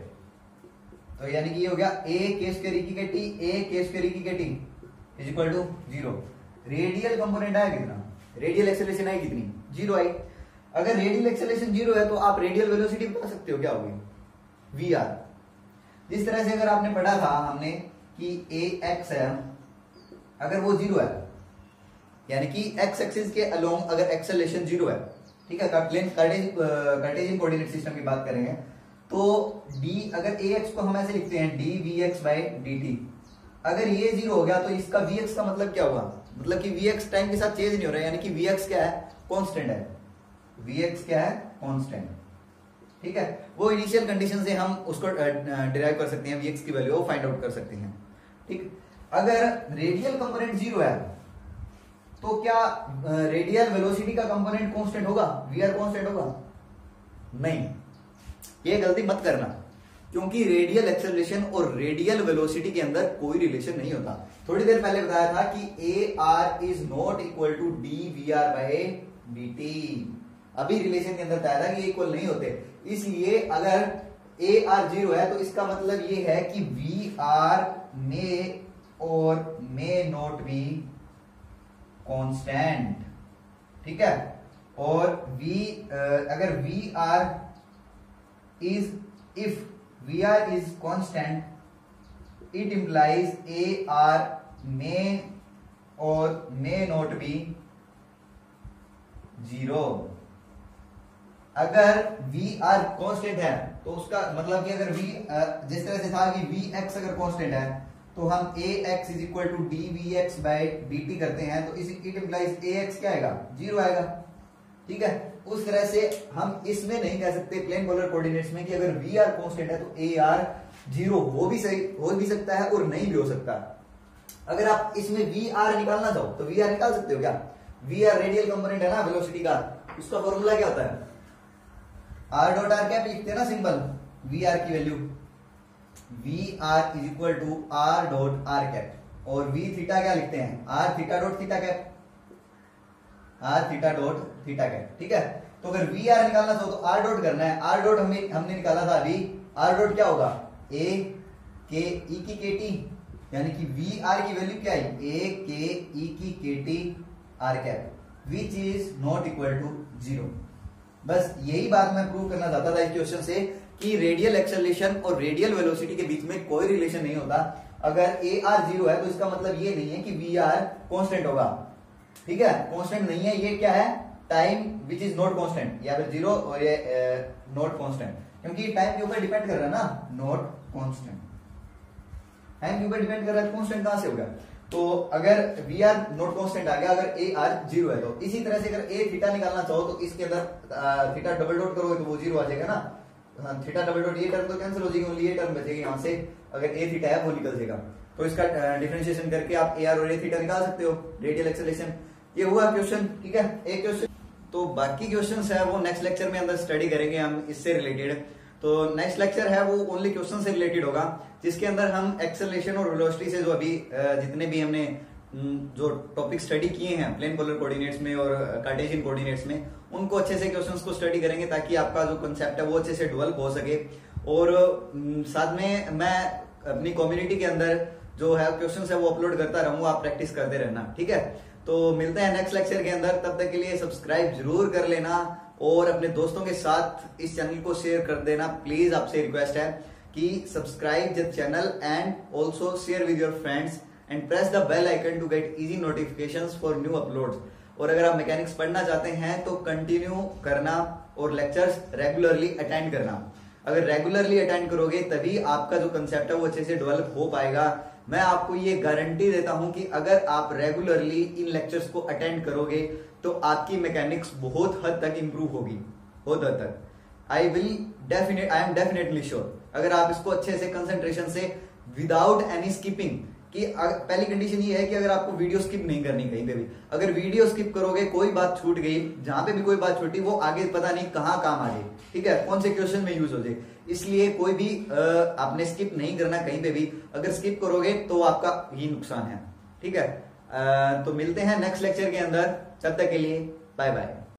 तो यानी कि ये हो गया ए के स्क्वायर ई की के टी, ए के स्क्वायर ई की k t is equal to 0। Radial component आया कितना, रेडियल एक्सेलरेशन आई कितनी, 0 आई। अगर रेडियल एक्सेलरेशन 0 है तो आप रेडियल वेलोसिटी बता सकते हो क्या होगी, वी आर। जिस तरह से अगर आपने पढ़ा था हमने कि ए एक्स है, अगर वो 0 है यानी कि एक्स एक्सिस के अलोंग अगर एक्सेलरेशन 0 है, ठीक है, कार्टेशियन कोऑर्डिनेट सिस्टम की बात करेंगे तो d, अगर ए एक्स को हम ऐसे लिखते हैं d we x by D t, अगर ये 0 हो गया तो इसका वी एक्स का मतलब क्या होगा, मतलब कि वी एक्स टाइम के साथ चेंज नहीं हो रहा है, यानी कि वी एक्स क्या है, कांस्टेंट है, वी एक्स क्या है, कांस्टेंट। ठीक है, वो इनिशियल कंडीशन से हम उसको डिराइव कर सकते हैं, वी एक्स की वैल्यू वो फाइंड आउट कर सकते हैं। ठीक, अगर रेडियल कंपोनेंट 0 है तो क्या रेडियल वेलोसिटी का कंपोनेंट कांस्टेंट होगा, वी आर कांस्टेंट होगा, नहीं, ये गलती मत करना, क्योंकि रेडियल एक्सेलरेशन और रेडियल वेलोसिटी के अंदर कोई रिलेशन नहीं होता। थोड़ी देर पहले बताया था कि a r is not equal to d v r by D t, अभी रिलेशन के अंदर बताया था कि इक्वल नहीं होते, इसलिए अगर ए आर 0 है तो इसका मतलब ये है कि we are may or may not be constant. ठीक है, और अगर v r is, if v r is constant, it implies a r may or may not be 0। अगर वी आर कांस्टेंट है तो उसका मतलब कि अगर वी, जिस तरह से था कि वी एक्स अगर कांस्टेंट है तो हम a x is equal to d we x by D t करते हैं, तो इट इंप्लाइज ए एक्स क्या आएगा, 0 आएगा। ठीक है, उस तरह से हम इसमें नहीं कह सकते प्लेन पोलर कोऑर्डिनेट्स में कि अगर वी आर कांस्टेंट है तो ए आर 0 हो भी सकता है और नहीं भी हो सकता। अगर आप इसमें वी आर निकालना चाहो तो वी आर निकाल सकते हो क्या, वी आर रेडियल कंपोनेंट है ना वेलोसिटी का, उसका फॉर्मूला क्या होता है, आर डॉट आर कैप लिखते हैं ना, सिंपल वी आर की value v r is equal to r dot are cap, और वी थीटा क्या लिखते हैं, r theta dot theta cap, r theta dot theta cap. ठीक है, तो अगर वी आर निकालना चाहो तो आर डॉट करना है, आर डॉट हमने निकाला था अभी, आर डॉट क्या होगा, ए के ई की के टी, यानी कि वी आर की वैल्यू क्या है, ए के ई की k t r cap, which is not equal to 0। बस यही बात मैं प्रूव करना चाहता था इस क्वेश्चन से कि रेडियल एक्सेलरेशन और रेडियल वेलोसिटी के बीच में कोई रिलेशन नहीं होता। अगर ए आर 0 है तो इसका मतलब ये नहीं है कि वी आर कांस्टेंट होगा। ठीक है, कांस्टेंट नहीं है, ये क्या है, time which is not constant, या फिर 0 और ये नॉट कांस्टेंट, क्योंकि टाइम के ऊपर डिपेंड कर रहा है ना, नॉट कांस्टेंट, टाइम के ऊपर डिपेंड कर रहा है, कांस्टेंट कहां से होगा। तो अगर वी आर नॉट कांस्टेंट आ गया, अगर ए आर 0 है तो इसी तरह से अगर ए थीटा निकालना चाहो तो इसके अंदर थीटा डबल डॉट करोगे तो वो 0 आ जाएगा ना, थीटा डबल डॉट, ये टर्म तो कैंसिल हो जाएगी, ओनली ये टर्म बचेगी यहाँ से, अगर ए थीटा है वो निकल जाएगा, तो इसका डिफरेंशिएशन करके आप ए आर और ए थीटा निकाल सकते हो, रेडियल एक्सेलरेशन। ये हुआ क्वेश्चन। ठीक है, एक क्वेश्चन, तो बाकी क्वेश्चंस है वो नेक्स्ट लेक्चर में अंदर स्टडी करेंगे हम इससे रिलेटेड। तो नेक्स्ट लेक्चर है वो ओनली क्वेश्चन से रिलेटेड होगा, जिसके अंदर हम एक्सेलरेशन और वेलोसिटी से जो अभी जितने भी हमने जो टॉपिक स्टडी किए हैं प्लेन पोलर कोऑर्डिनेट्स में और कार्टेशियन कोऑर्डिनेट्स में, उनको अच्छे से क्वेश्चंस को स्टडी करेंगे ताकि आपका जो कंसेप्ट है वो अच्छे से डेवलप हो सके। और साथ में मैं अपनी कम्युनिटी के अंदर जो है क्वेश्चंस है वो अपलोड करता रहूंगा, आप प्रैक्टिस करते रहना। ठीक है, तो मिलते हैं नेक्स्ट लेक्चर के अंदर, तब तक के लिए सब्सक्राइब जरूर कर लेना और अपने दोस्तों के साथ इस चैनल को शेयर कर देना प्लीज। आपसे रिक्वेस्ट है कि subscribe the channel and also share with your friends and press the bell icon to get easy notifications for new uploads. और अगर आप मैकेनिक्स पढ़ना चाहते हैं तो कंटिन्यू करना और लेक्चर्स रेगुलरली अटेंड करना। अगर रेगुलरली अटेंड करोगे तभी आपका जो कंसेप्ट है वो अच्छे से डेवलप हो पाएगा। मैं आपको ये गारंटी देता हूं कि अगर आप रेगुलरली इन लेक्चर्स को अटेंड करोगे तो आपकी मैकेनिक्स बहुत हद तक इंप्रूव होगी, बहुत हद तक। I am definitely sure. अगर आप इसको अच्छे से कंसंट्रेशन से विदाउट एनी स्किपिंग, कि पहली कंडीशन ये है कि अगर आपको वीडियो स्किप नहीं करनी कहीं पे भी। अगर वीडियो स्किप करोगे, कोई बात छूट गई, जहां पे भी कोई बात छूटी वो आगे पता नहीं कहां काम आ जाए, ठीक है, कौन से क्वेश्चन में यूज हो जाए। इसलिए कोई भी आपने स्किप नहीं करना कहीं पे भी। अगर स्किप करोगे तो आपका ही नुकसान है, ठीक है। तो मिलते हैं नेक्स्ट लेक्चर के अंदर, तब तक के लिए बाय बाय।